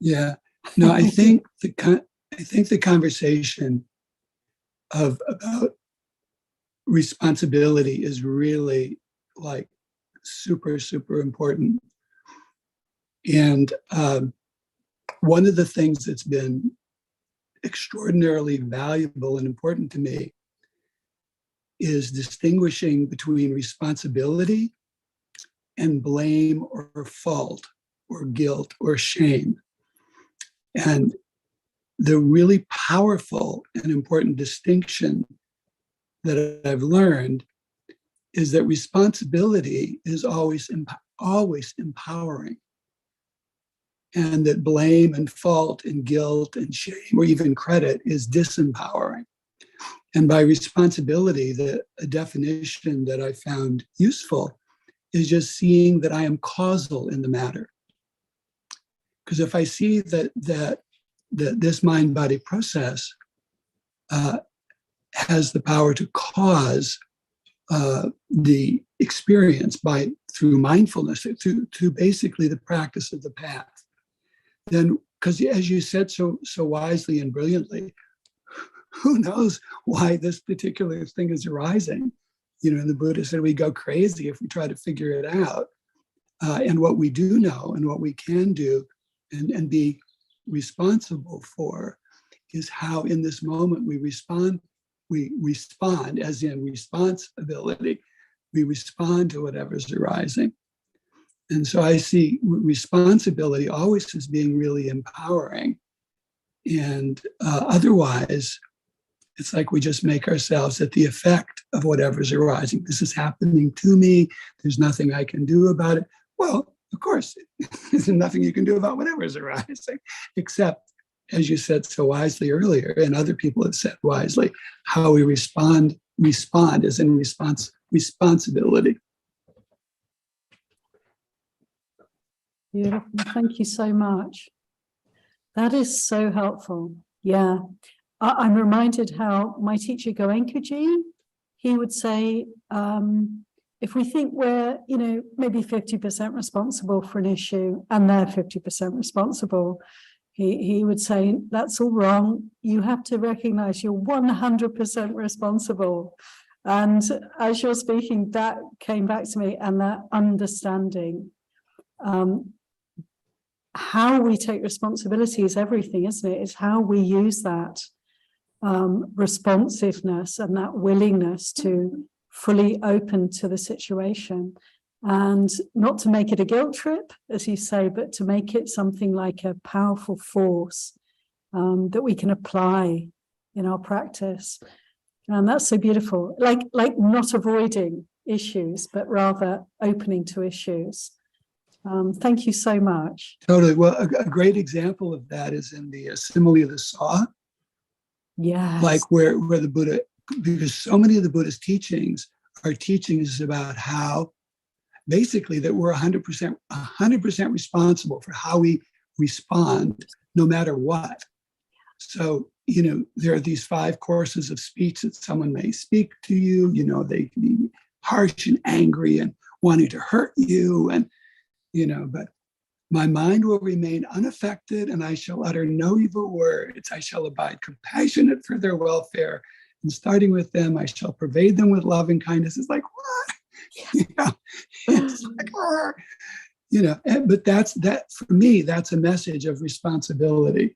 yeah, no, I think the conversation about responsibility is really like super, super important. And one of the things that's been extraordinarily valuable and important to me is distinguishing between responsibility and blame or fault or guilt or shame. And the really powerful and important distinction that I've learned is that responsibility is always empowering, and that blame and fault and guilt and shame or even credit is disempowering. And by responsibility, a definition that I found useful is just seeing that I am causal in the matter. Because if I see that this mind-body process has the power to cause the experience through mindfulness, through basically the practice of the path, then, because as you said so wisely and brilliantly, who knows why this particular thing is arising? And the Buddha said we go crazy if we try to figure it out. And what we do know and what we can do and be responsible for is how in this moment we respond as in responsibility. We respond to whatever's arising. And so I see responsibility always as being really empowering. And otherwise, it's like we just make ourselves at the effect of whatever's arising. This is happening to me. There's nothing I can do about it. Well, of course, there's nothing you can do about whatever's arising, except, as you said so wisely earlier, and other people have said wisely, how we respond as in responsibility. Beautiful. Thank you so much. That is so helpful. Yeah. I'm reminded how my teacher Goenkaji, he would say, if we think we're, maybe 50% responsible for an issue and they're 50% responsible, he would say, that's all wrong. You have to recognize you're 100% responsible. And as you're speaking, that came back to me, and that understanding. How we take responsibility is everything, isn't it? It's how we use that responsiveness and that willingness to fully open to the situation, and not to make it a guilt trip, as you say, but to make it something like a powerful force that we can apply in our practice. And that's so beautiful, like not avoiding issues, but rather opening to issues. Thank you so much. Totally. Well, a great example of that is in the simile of the saw. Yes. Like where the Buddha, because so many of the Buddha's teachings are teachings about how basically that we're 100% responsible for how we respond no matter what. So, there are these 5 courses of speech that someone may speak to you, they can be harsh and angry and wanting to hurt you, and but my mind will remain unaffected, and I shall utter no evil words. I shall abide compassionate for their welfare, and starting with them, I shall pervade them with love and kindness. It's like, what? It's like, but that for me, that's a message of responsibility.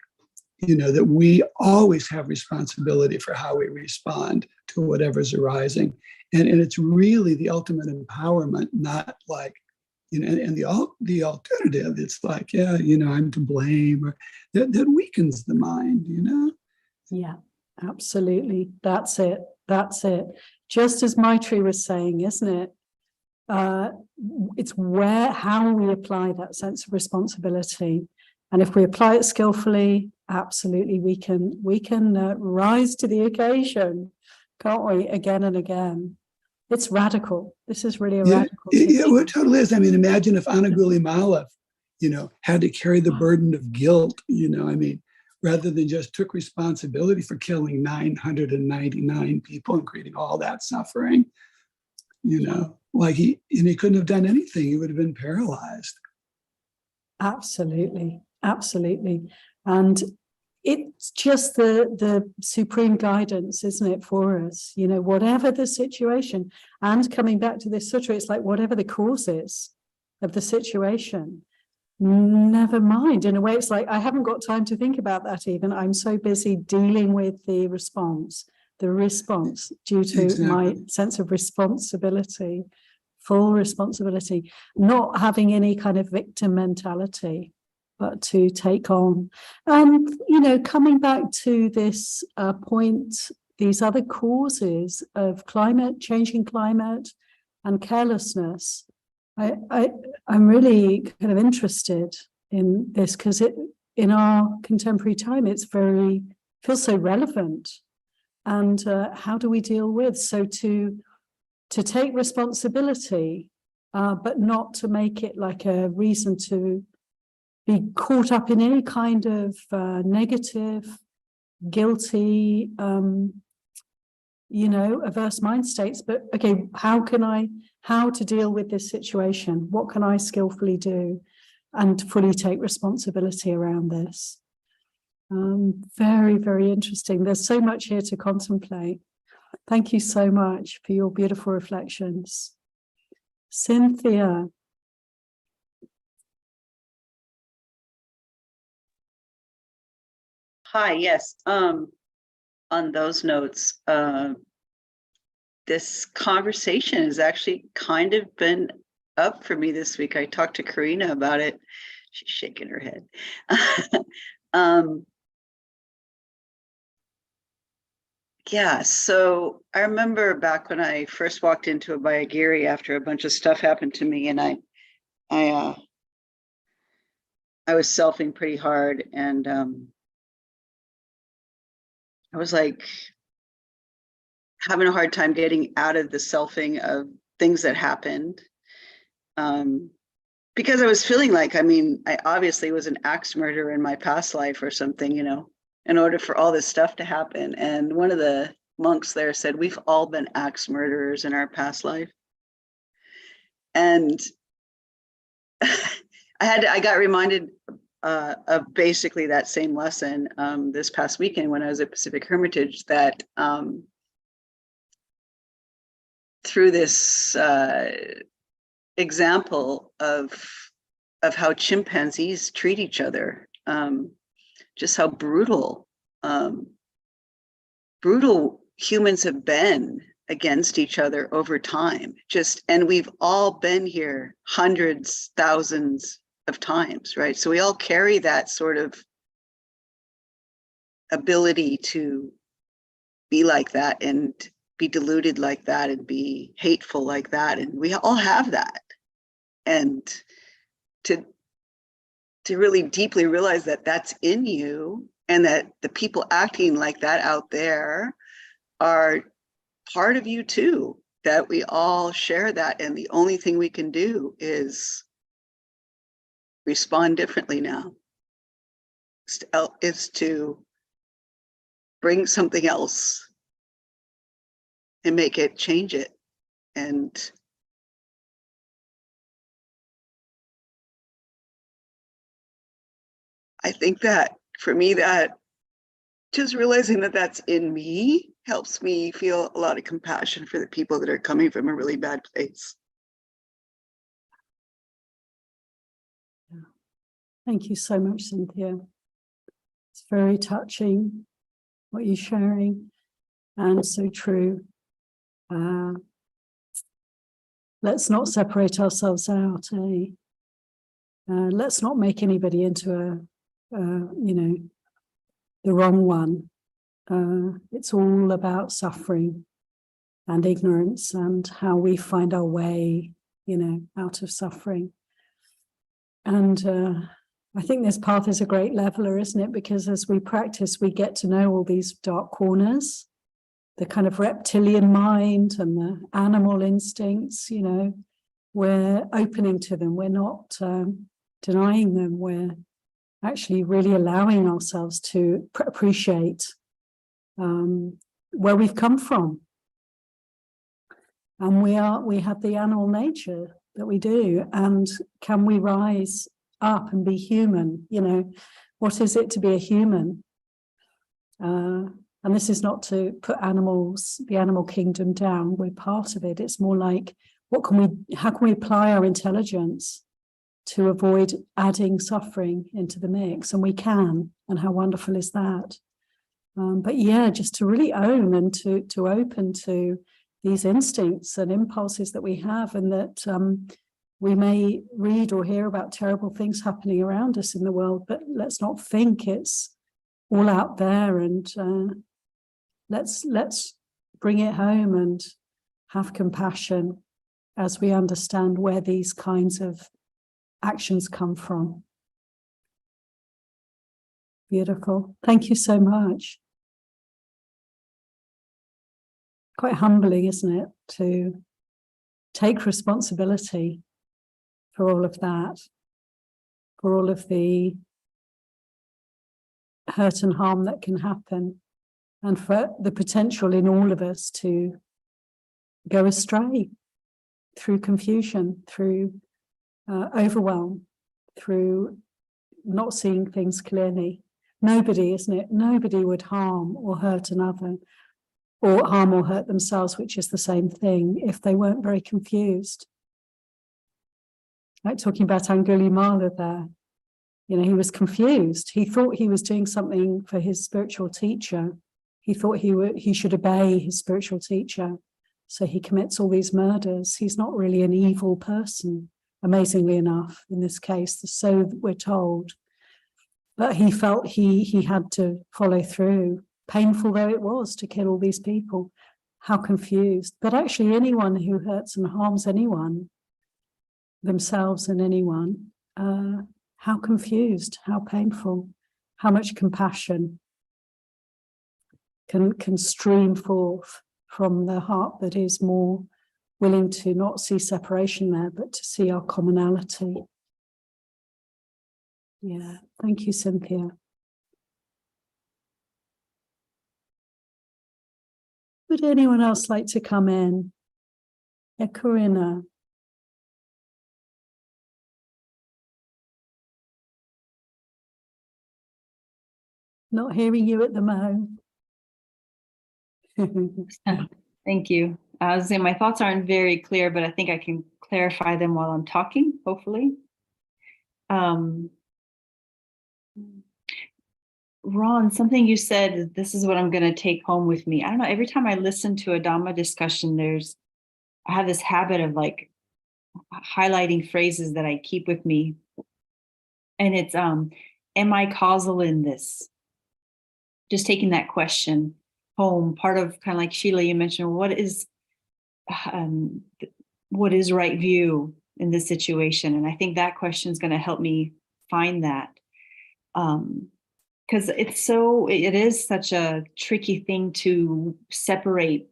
That we always have responsibility for how we respond to whatever's arising, and it's really the ultimate empowerment, not like. And the alternative, it's like, I'm to blame, or that weakens the mind, Yeah, absolutely. That's it. Just as Maitri was saying, isn't it? It's how we apply that sense of responsibility. And if we apply it skillfully, absolutely, we can rise to the occasion, can't we? Again and again. It's radical. This is really a radical. Yeah, well, it totally is. I mean, imagine if Anugulimala, had to carry the burden of guilt, rather than just took responsibility for killing 999 people and creating all that suffering, like he couldn't have done anything. He would have been paralyzed. Absolutely. And it's just the supreme guidance, isn't it, for us? Whatever the situation, and coming back to this sutra, it's like whatever the cause is of the situation, never mind. In a way, it's like, I haven't got time to think about that even. I'm so busy dealing with the response due to my Exactly. sense of responsibility, full responsibility, not having any kind of victim mentality, but to take on. And, you know, coming back to this point, these other causes of changing climate and carelessness, I'm really kind of interested in this because in our contemporary time, feels so relevant. And how do we deal with? So to take responsibility, but not to make it like a reason to be caught up in any kind of negative, guilty, averse mind states. But okay, how to deal with this situation? What can I skillfully do and fully take responsibility around this? Very, very interesting. There's so much here to contemplate. Thank you so much for your beautiful reflections. Cynthia. Hi, yes. On those notes, this conversation has actually kind of been up for me this week. I talked to Karina about it. She's shaking her head. Yeah, so I remember back when I first walked into a Bayagiri after a bunch of stuff happened to me, and I was selfing pretty hard, and I was like having a hard time getting out of the selfing of things that happened. Because I was feeling like, I obviously was an axe murderer in my past life or something, in order for all this stuff to happen. And one of the monks there said, we've all been axe murderers in our past life. And I got reminded of basically that same lesson this past weekend when I was at Pacific Hermitage, that through this example of how chimpanzees treat each other, just how brutal humans have been against each other over time. And we've all been here hundreds, thousands of times, right? So we all carry that sort of ability to be like that and be deluded like that and be hateful like that. And we all have that. And to really deeply realize that that's in you, and that the people acting like that out there are part of you too, that we all share that. And the only thing we can do is respond differently now, is to bring something else and make it, change it. And I think that for me, that just realizing that that's in me helps me feel a lot of compassion for the people that are coming from a really bad place. Thank you so much, Cynthia. It's very touching what you're sharing, and so true. Let's not separate ourselves out. Let's not make anybody into the wrong one. It's all about suffering and ignorance and how we find our way, out of suffering. And I think this path is a great leveler, isn't it? Because as we practice, we get to know all these dark corners, the kind of reptilian mind and the animal instincts, we're opening to them. We're not denying them. We're actually really allowing ourselves to appreciate where we've come from. And we have the animal nature that we do. And can we rise up and be human? What is it to be a human? And this is not to put the animal kingdom down. We're part of it. It's more like, how can we apply our intelligence to avoid adding suffering into the mix, and we can, and how wonderful is that? But yeah, just to really own and to open to these instincts and impulses that we have, and that we may read or hear about terrible things happening around us in the world, but let's not think it's all out there, and let's bring it home and have compassion as we understand where these kinds of actions come from. Beautiful. Thank you so much. Quite humbling, isn't it, to take responsibility for all of that, for all of the hurt and harm that can happen, and for the potential in all of us to go astray through confusion, through overwhelm, through not seeing things clearly. Nobody, isn't it? Nobody would harm or hurt another, or harm or hurt themselves, which is the same thing, if they weren't very confused. Like talking about Angulimala there, you know, he was confused. He thought he was doing something for his spiritual teacher. He thought he should obey his spiritual teacher. So he commits all these murders. He's not really an evil person, amazingly enough, in this case, so we're told. But he felt he had to follow through, painful though it was to kill all these people. How confused. But actually anyone who hurts and harms anyone, themselves and anyone, how confused, how painful, how much compassion can stream forth from the heart that is more willing to not see separation there, but to see our commonality. Yeah, thank you, Cynthia. Would anyone else like to come in? Yeah, Corinna. Not hearing you at the moment. Thank you. I was saying my thoughts aren't very clear, but I think I can clarify them while I'm talking, hopefully. Ron, something you said, this is what I'm going to take home with me. I don't know, every time I listen to a Dhamma discussion, I have this habit of like highlighting phrases that I keep with me. And it's, am I causal in this? Just taking that question home, part of kind of like Sheila, you mentioned, what is right view in this situation? And I think that question is going to help me find that. Because it is such a tricky thing to separate.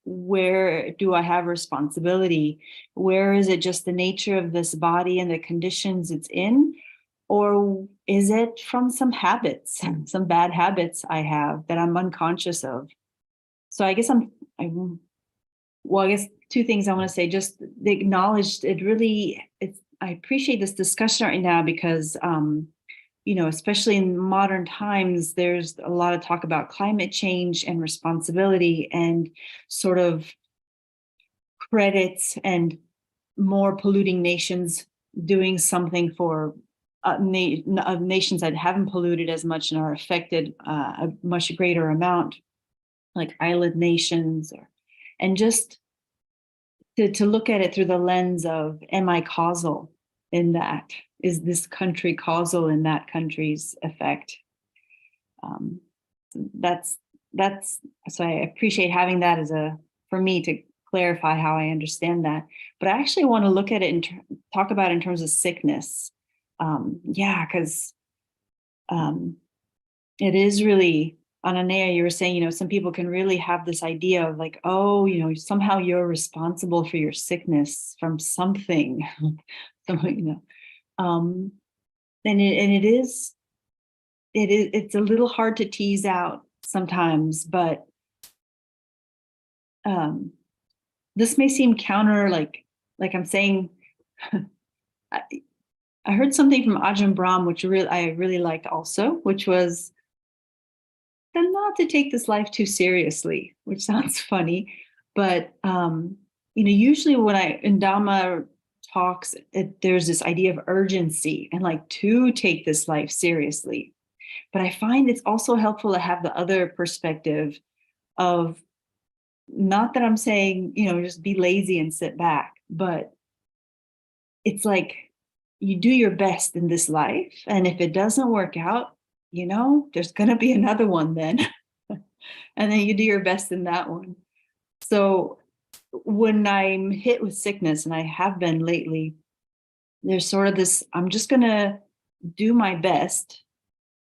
Where do I have responsibility? Where is it just the nature of this body and the conditions it's in? Or is it from some habits, some bad habits I have that I'm unconscious of? So I guess I guess two things I want to say. Just the acknowledged, I appreciate this discussion right now because, especially in modern times, there's a lot of talk about climate change and responsibility and sort of credits and more polluting nations doing something for nations that haven't polluted as much and are affected a much greater amount, like island nations, and just to look at it through the lens of, am I causal in that? Is this country causal in that country's effect? So I appreciate having that for me to clarify how I understand that. But I actually want to look at it and talk about it in terms of sickness. Because it is really, Ananea, you were saying, some people can really have this idea of like, oh, somehow you're responsible for your sickness from something, and it's a little hard to tease out sometimes, but this may seem counter, like I'm saying. I heard something from Ajahn Brahm, which I really liked also, which was then not to take this life too seriously, which sounds funny, but usually when in Dhamma talks, there's this idea of urgency and like to take this life seriously. But I find it's also helpful to have the other perspective of, not that I'm saying, just be lazy and sit back, but it's like you do your best in this life. And if it doesn't work out, there's going to be another one then. And then you do your best in that one. So when I'm hit with sickness, and I have been lately, there's sort of this, I'm just going to do my best,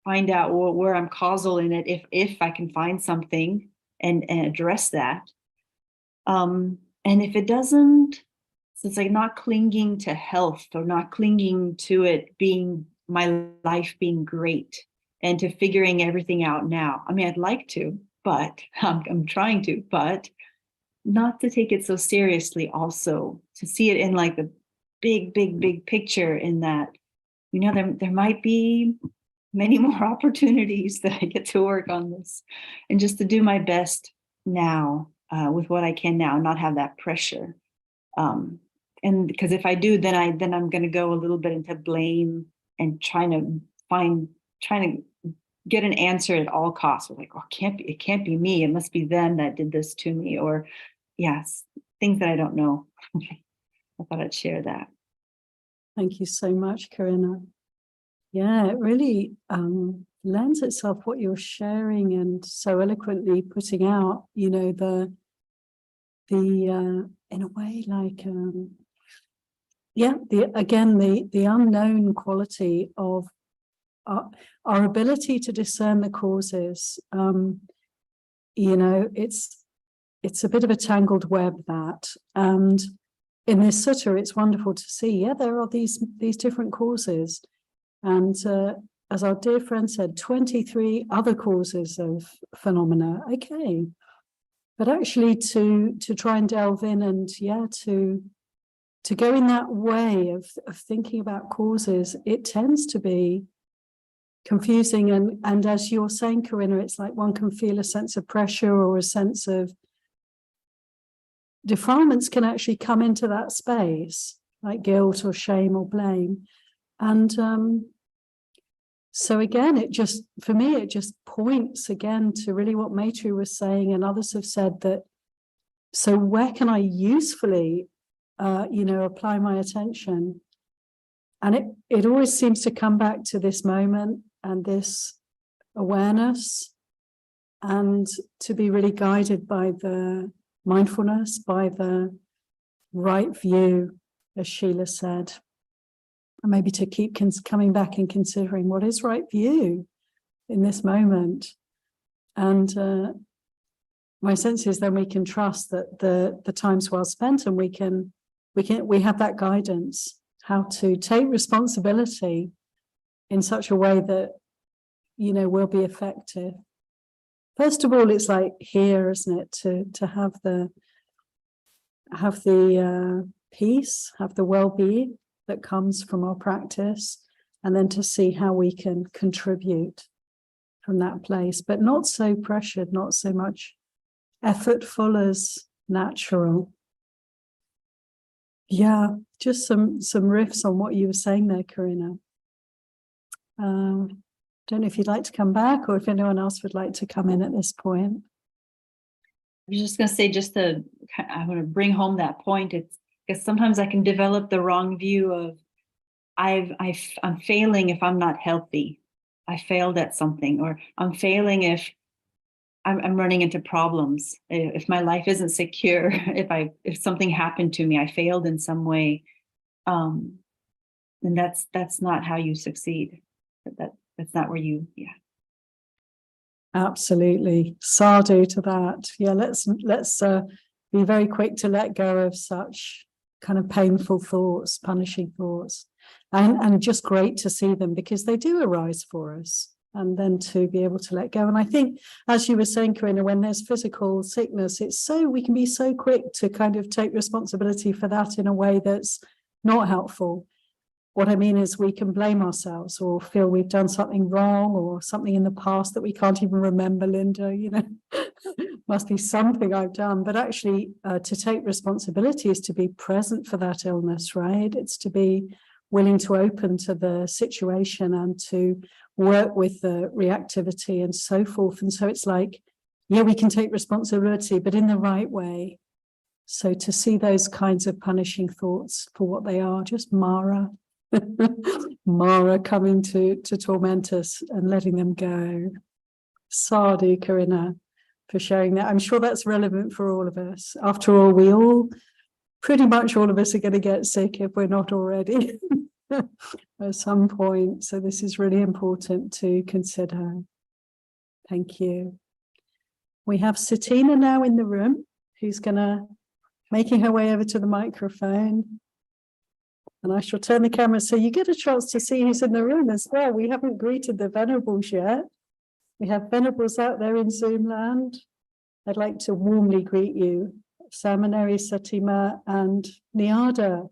find out where I'm causal in it, if I can find something and address that. And if it doesn't, so it's like not clinging to health or not clinging to it being my life being great and to figuring everything out now. I mean, I'd like to, but I'm trying to, but not to take it so seriously, also to see it in like the big picture, in that, there might be many more opportunities that I get to work on this, and just to do my best now with what I can now, not have that pressure. And because if I do, then I'm going to go a little bit into blame and trying to get an answer at all costs. We're like, oh, it can't be me. It must be them that did this to me, or yes, things that I don't know. I thought I'd share that. Thank you so much, Corinna. Yeah, it really lends itself, what you're sharing and so eloquently putting out, the in a way, like the unknown quality of our ability to discern the causes. It's a bit of a tangled web, that, and in this sutta, it's wonderful to see, there are these different causes, and as our dear friend said, 23 other causes of phenomena. Okay, but actually to try and delve in and to go in that way of thinking about causes, it tends to be confusing, and as you're saying, Corinna, it's like one can feel a sense of pressure or a sense of defilements can actually come into that space, like guilt or shame or blame. And so again, for me, it just points again to really what Maitri was saying, and others have said, that so where can I usefully apply my attention? And it always seems to come back to this moment and this awareness, and to be really guided by the mindfulness, by the right view, as Sheila said, and maybe to keep coming back and considering what is right view in this moment. And my sense is then we can trust that the time's well spent, and we have that guidance, how to take responsibility in such a way that will be effective. First of all, it's like here, isn't it, to have the peace, have the well-being that comes from our practice, and then to see how we can contribute from that place, but not so pressured, not so much effortful as natural. Yeah, just some riffs on what you were saying there, Corinna. Don't know if you'd like to come back, or if anyone else would like to come in at this point. I was just going to say, I want to bring home that point. It's because sometimes I can develop the wrong view of I'm failing if I'm not healthy. I failed at something, or I'm failing if I'm running into problems. If my life isn't secure, if something happened to me, I failed in some way. And that's not how you succeed. That's not where you, Absolutely. Sadhu to that. Yeah, let's be very quick to let go of such kind of painful thoughts, punishing thoughts, and just great to see them, because they do arise for us, and then to be able to let go. And I think, as you were saying, Corinna, when there's physical sickness, we can be so quick to kind of take responsibility for that in a way that's not helpful. What I mean is, we can blame ourselves or feel we've done something wrong, or something in the past that we can't even remember, Linda, must be something I've done. But actually, to take responsibility is to be present for that illness, right? It's to be willing to open to the situation and to work with the reactivity and so forth. And so it's like, yeah, we can take responsibility, but in the right way. So to see those kinds of punishing thoughts for what they are, just Mara, Mara coming to torment us and letting them go. Sadhu, Karina, for sharing that. I'm sure that's relevant for all of us. After all, pretty much all of us are going to get sick if we're not already at some point. So this is really important to consider. Thank you. We have Satina now in the room, who's making her way over to the microphone. And I shall turn the camera so you get a chance to see who's in the room as well. We haven't greeted the Venerables yet. We have Venerables out there in Zoom land. I'd like to warmly greet you, Samaneri, Satima, and Nyada.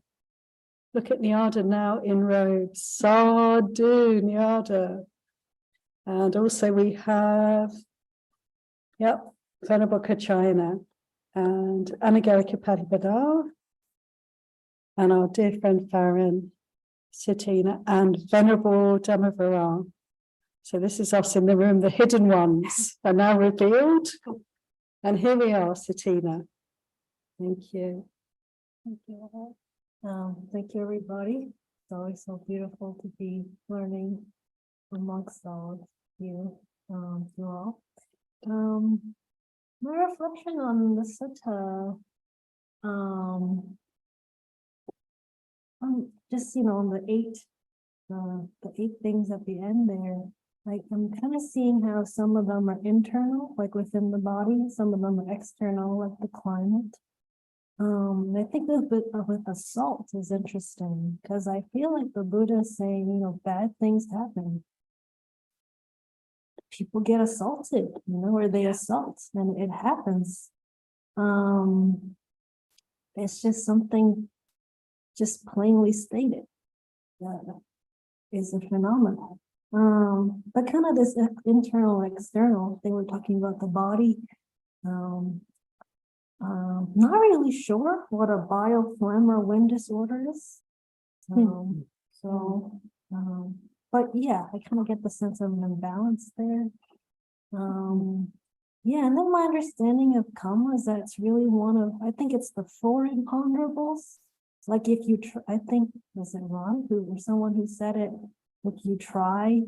Look at Nyada now in robes. Sadhu, Nyada. And also we have, Venerable Kachayana and Anagarika Padibadar, and our dear friend Farron, Satina, and Venerable Dhammaviran. So this is us in the room, the hidden ones are now revealed. And here we are, Satina. Thank you. Thank you. Thank you, everybody. It's always so beautiful to be learning amongst all of you, you all. My reflection on the sutta, just on the eight things at the end there. Like I'm kind of seeing how some of them are internal, like within the body, some of them are external, like the climate. I think with assault is interesting because I feel like the Buddha is saying, bad things happen. People get assaulted, or they assault, and it happens. It's just something just plainly stated that is a phenomenon. But kind of this internal, external, they were talking about the body. Not really sure what a bioflem or wind disorder is. But yeah, I kind of get the sense of an imbalance there. Yeah, and then my understanding of karma is that it's really I think it's the 4 imponderables. Like if you, I think, was it Ron or someone who said it, if you try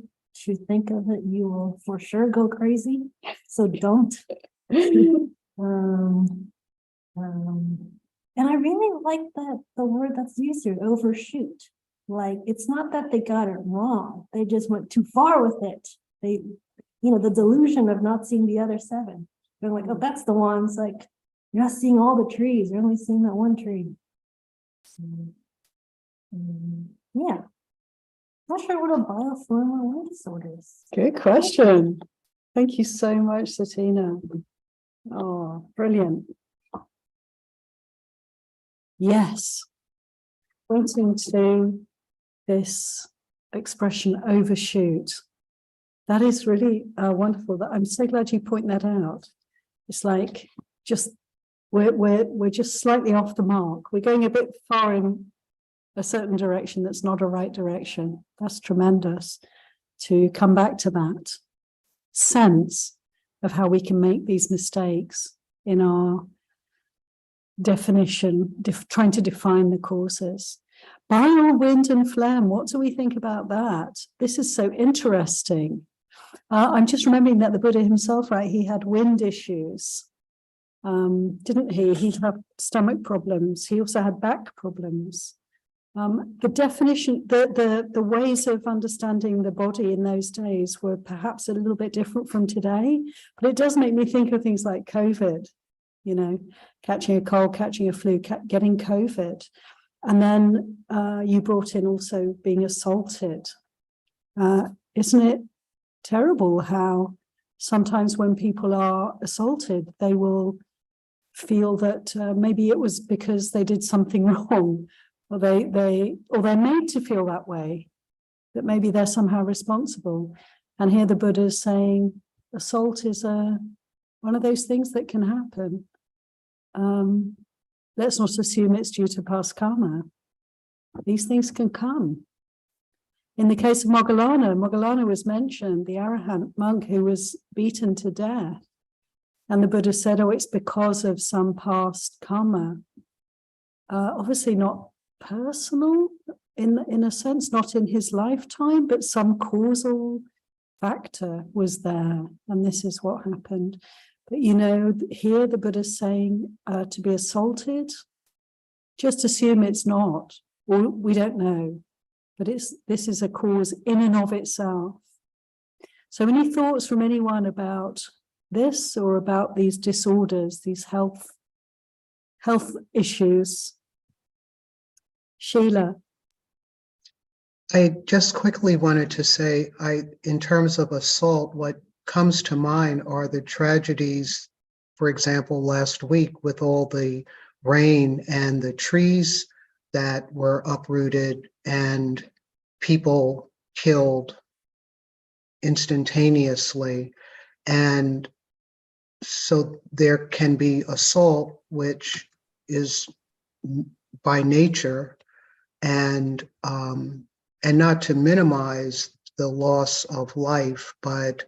to think of it, you will for sure go crazy. So don't. And I really like the word that's used here, overshoot. Like, it's not that they got it wrong. They just went too far with it. They, the delusion of not seeing the other 7. They're like, oh, that's the one. It's like, you're not seeing all the trees. You're only seeing that one tree. So, yeah. Not sure what a bioflem or wind disorder is. Good question. Thank you so much, Satina. Oh, brilliant. Yes. Pointing to this expression overshoot. That is really wonderful. I'm so glad you point that out. It's like we're just slightly off the mark. We're going a bit far in a certain direction that's not a right direction. That's tremendous to come back to that sense of how we can make these mistakes in our definition, trying to define the causes. Bio, wind, and phlegm, what do we think about that? This is so interesting. I'm just remembering that the Buddha himself, right, he had wind issues, didn't he? He had stomach problems. He also had back problems. The definition, the ways of understanding the body in those days were perhaps a little bit different from today, but it does make me think of things like COVID, catching a cold, catching a flu, getting COVID. And then you brought in also being assaulted. Isn't it terrible how sometimes when people are assaulted, they will feel that maybe it was because they did something wrong, or they're made to feel that way, that maybe they're somehow responsible. And here the Buddha is saying assault is a one of those things that can happen. Let's not assume it's due to past karma. These things can come. In the case of Moggallana was mentioned, the Arahant monk who was beaten to death. And the Buddha said, oh, it's because of some past karma. Obviously not personal in a sense, not in his lifetime, but some causal factor was there. And this is what happened. But you know, here the Buddha's saying to be assaulted, just assume it's not, or we don't know. But this is a cause in and of itself. So any thoughts from anyone about this or about these disorders, these health issues? Sheila. I just quickly wanted to say, in terms of assault, what comes to mind are the tragedies, for example, last week with all the rain and the trees that were uprooted and people killed instantaneously. And so there can be assault, which is by nature, and not to minimize the loss of life, but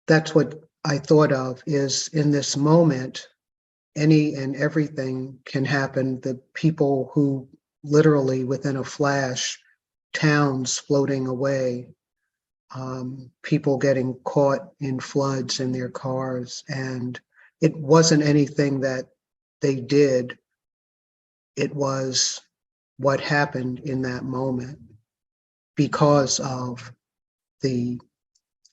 that's what I thought of is in this moment, any and everything can happen. The people who literally within a flash, towns floating away, people getting caught in floods in their cars. And it wasn't anything that they did. It was what happened in that moment because of the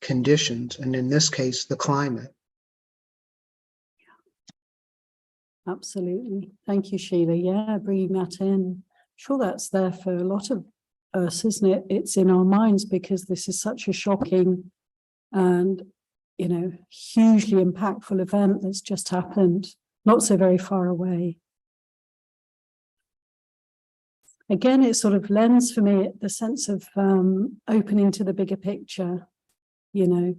conditions, and in this case, the climate. Absolutely. Thank you, Sheila. Yeah, bringing that in. Sure, that's there for a lot of us, isn't it? It's in our minds because this is such a shocking and, you know, hugely impactful event that's just happened, not so very far away. Again, it sort of lends for me the sense of opening to the bigger picture, you know,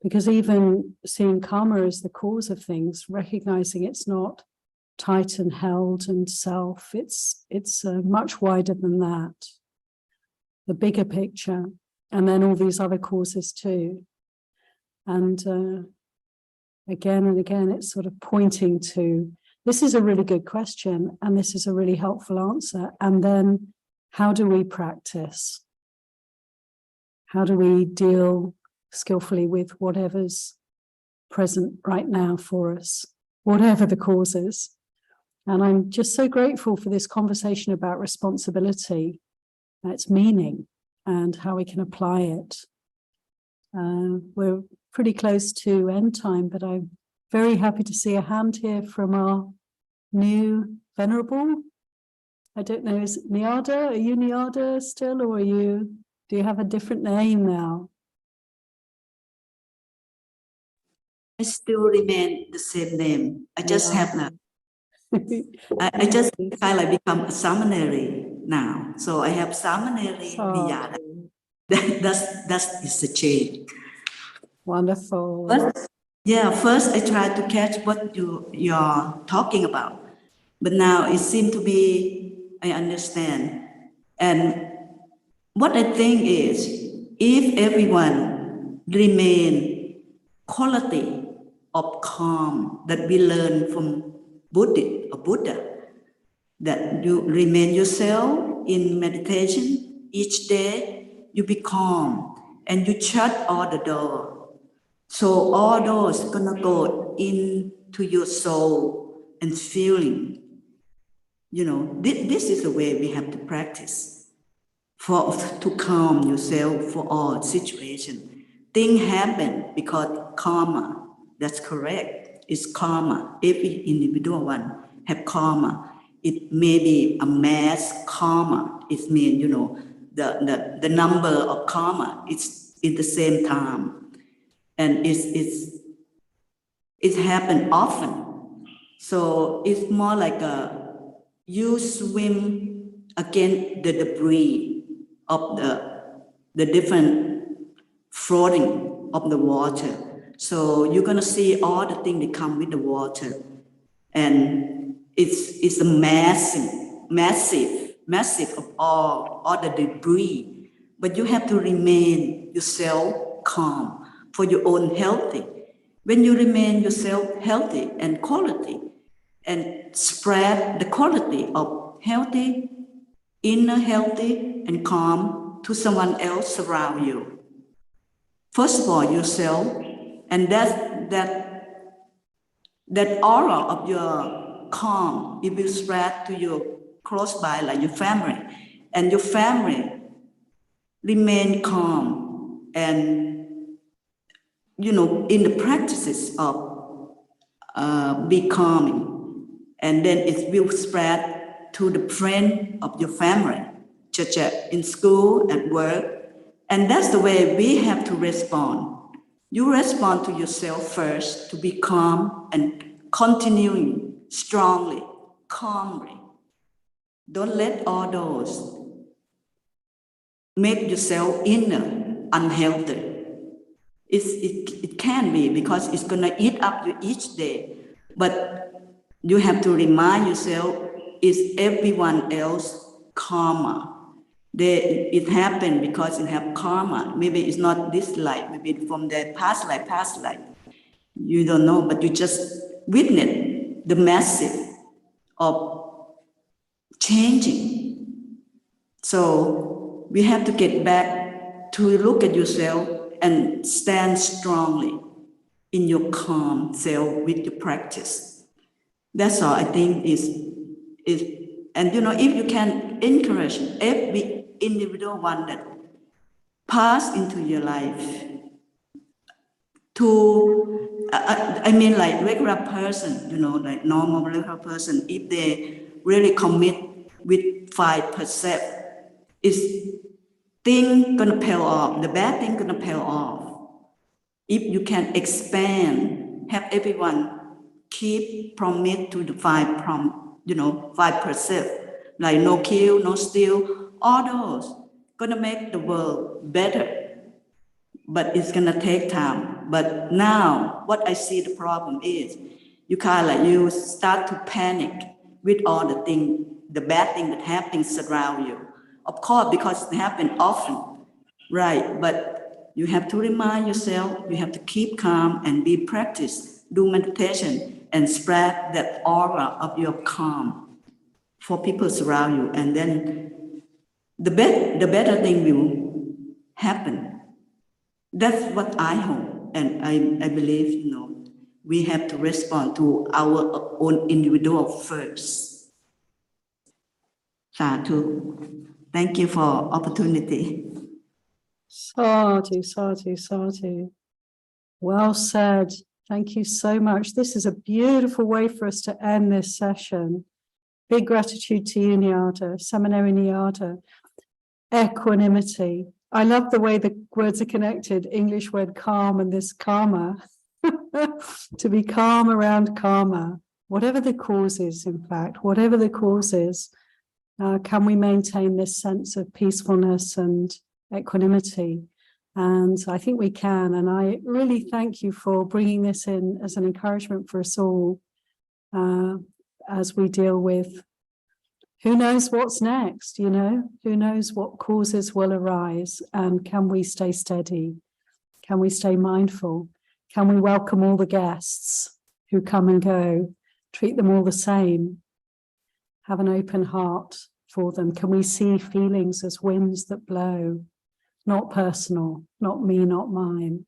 because even seeing karma as the cause of things, recognizing it's not tight and held and self, it's much wider than that, the bigger picture, and then all these other causes too. And again and again, it's sort of pointing to, this is a really good question, and this is a really helpful answer. And then how do we practice? How do we deal skillfully with whatever's present right now for us, whatever the causes? And I'm just so grateful for this conversation about responsibility, its meaning, and how we can apply it. We're pretty close to end time, but I'm very happy to see a hand here from our new venerable. I don't know, is it Nyada? Are you Nyada still, or do you have a different name now? I still remain the same name. I just have I just kind of become a seminary now. So I have seminary Nyada. That is the change. Wonderful. First I tried to catch what you're talking about. But now it seems to be, I understand. And what I think is, if everyone remain quality of calm that we learn from Buddha, that you remain yourself in meditation each day, you be calm and you shut all the door. So all those gonna go into your soul and feeling. You know, this is the way we have to practice to calm yourself for all situations. Things happen because karma. That's correct. It's karma. Every individual one have karma. It may be a mass karma. It means, you know, the number of karma. It's in the same time, and it happens often. So it's more like you swim against the debris of the different floating of the water. So you're gonna see all the things that come with the water. And it's a massive of all the debris. But you have to remain yourself calm for your own healthy. When you remain yourself healthy and quality, and spread the quality of healthy, inner healthy and calm to someone else around you. First of all, yourself, and that aura of your calm, it will spread to your close by, like your family, and your family remain calm and, you know, in the practices of be calming, and then it will spread to the friend of your family, such as in school, at work, and that's the way we have to respond. You respond to yourself first to be calm and continuing strongly, calmly. Don't let all those make yourself inner unhealthy. It can be because it's gonna eat up you each day, but you have to remind yourself, is everyone else karma? It happened because it have karma. Maybe it's not this life, maybe from their past life. You don't know, but you just witness the massive of changing. So we have to get back to look at yourself and stand strongly in your calm self with your practice. That's all I think is, and you know, if you can encourage every individual one that pass into your life to, I mean, like regular person, you know, like normal regular person, if they really commit with 5%, is thing gonna pay off, the bad thing gonna pay off. If you can expand, have everyone keep promise to the 5%, like no kill, no steal, all those gonna make the world better. But it's gonna take time. But now, what I see the problem is, you kind of like, you start to panic with all the things, the bad thing that happens around you. Of course, because it happens often, right? But you have to remind yourself, you have to keep calm and be practice, do meditation and spread that aura of your calm for people around you. And then the better thing will happen. That's what I hope, and I believe, you know, we have to respond to our own individual first. Sadhu. Thank you for opportunity. Sadhu, sadhu, sadhu. Well said. Thank you so much. This is a beautiful way for us to end this session. Big gratitude to you, Nyada, Seminary Nyada. Equanimity. I love the way the words are connected, English word calm and this karma. To be calm around karma, whatever the cause is, in fact, whatever the cause is, can we maintain this sense of peacefulness and equanimity? And I think we can. And I really thank you for bringing this in as an encouragement for us all as we deal with who knows what's next, you know, who knows what causes will arise, and can we stay steady? Can we stay mindful? Can we welcome all the guests who come and go, treat them all the same, have an open heart for them? Can we see feelings as winds that blow, not personal, not me, not mine?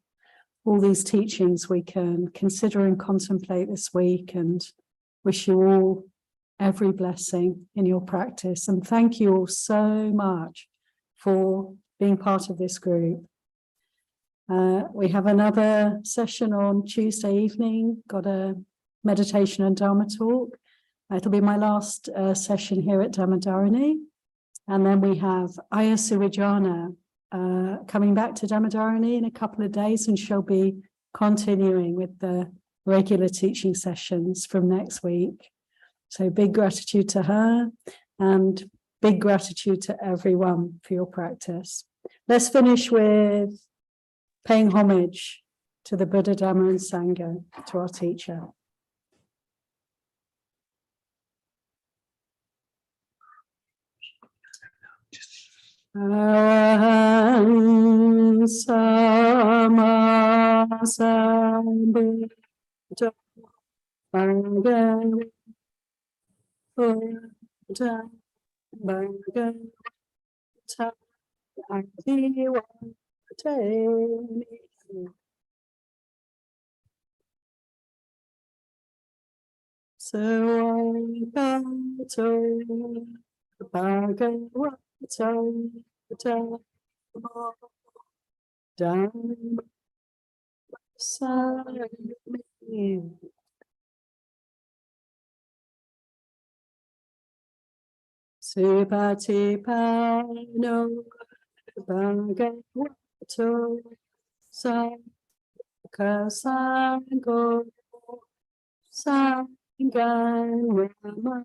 All these teachings we can consider and contemplate this week, and wish you all every blessing in your practice. And thank you all so much for being part of this group. We have another session on Tuesday evening, got a meditation and Dharma talk. It'll be my last session here at Dhammadharani. And then we have Aya Surijana coming back to Dhammadharani in a couple of days, and she'll be continuing with the regular teaching sessions from next week. So big gratitude to her, and big gratitude to everyone for your practice. Let's finish with paying homage to the Buddha, Dhamma and Sangha, to our teacher. Arahant Sama Sambuddha Bhagavata Bhagavata Adhivateni. Sivakasutta Bhagavata Dhamma Sangha. Supatipano Bhagavato Sakasango Sangan Rama.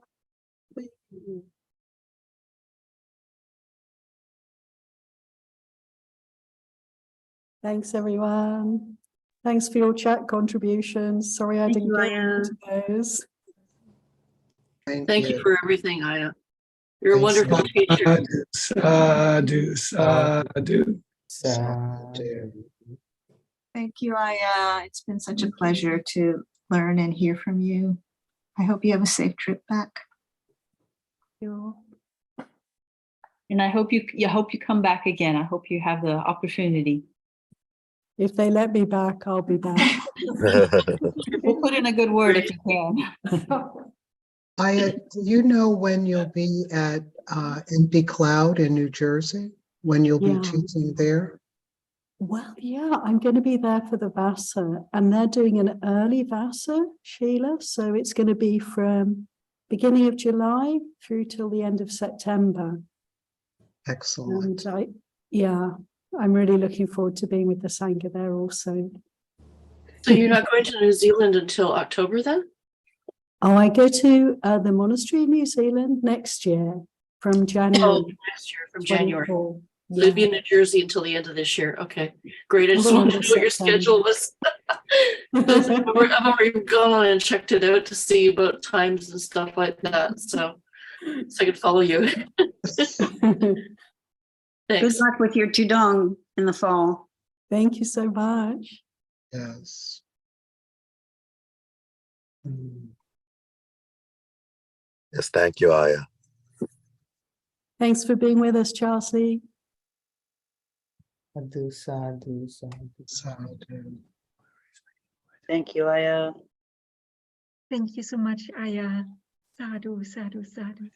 Thanks, everyone. Thanks for your chat contributions. Sorry I didn't get into those. Thank you for everything, Aya. You're a Thanks. wonderful teacher. Sadhu, sadhu. Sadhu. Thank you, Aya. It's been such a pleasure to learn and hear from you. I hope you have a safe trip back. And I hope you come back again. I hope you have the opportunity. If they let me back, I'll be back. We'll put in a good word if you can. Aya, do you know when you'll be at Empty Cloud in New Jersey? When you'll be Yeah. teaching there? Well, yeah, I'm going to be there for the Vasa, and they're doing an early Vasa, Sheila. So it's going to be from beginning of July through till the end of September. Excellent. And I'm really looking forward to being with the Sangha there also. So you're not going to New Zealand until October then? Oh, I go to the monastery in New Zealand next year from January. Oh, next year from January. 24. So you'll be in New Jersey until the end of this year. Okay, great. I just Until wanted end to of know what your September. schedule was. I've already gone and checked it out to see about times and stuff like that. So I could follow you. Good Thanks. luck with your tudong in the fall. Thank you so much. Yes. Yes, thank you, Aya. Thanks for being with us, Chelsea. Sadhu, sadhu, sadhu. Sadhu. Thank you, Aya. Thank you so much, Aya. Sadhu, sadhu, sadhu.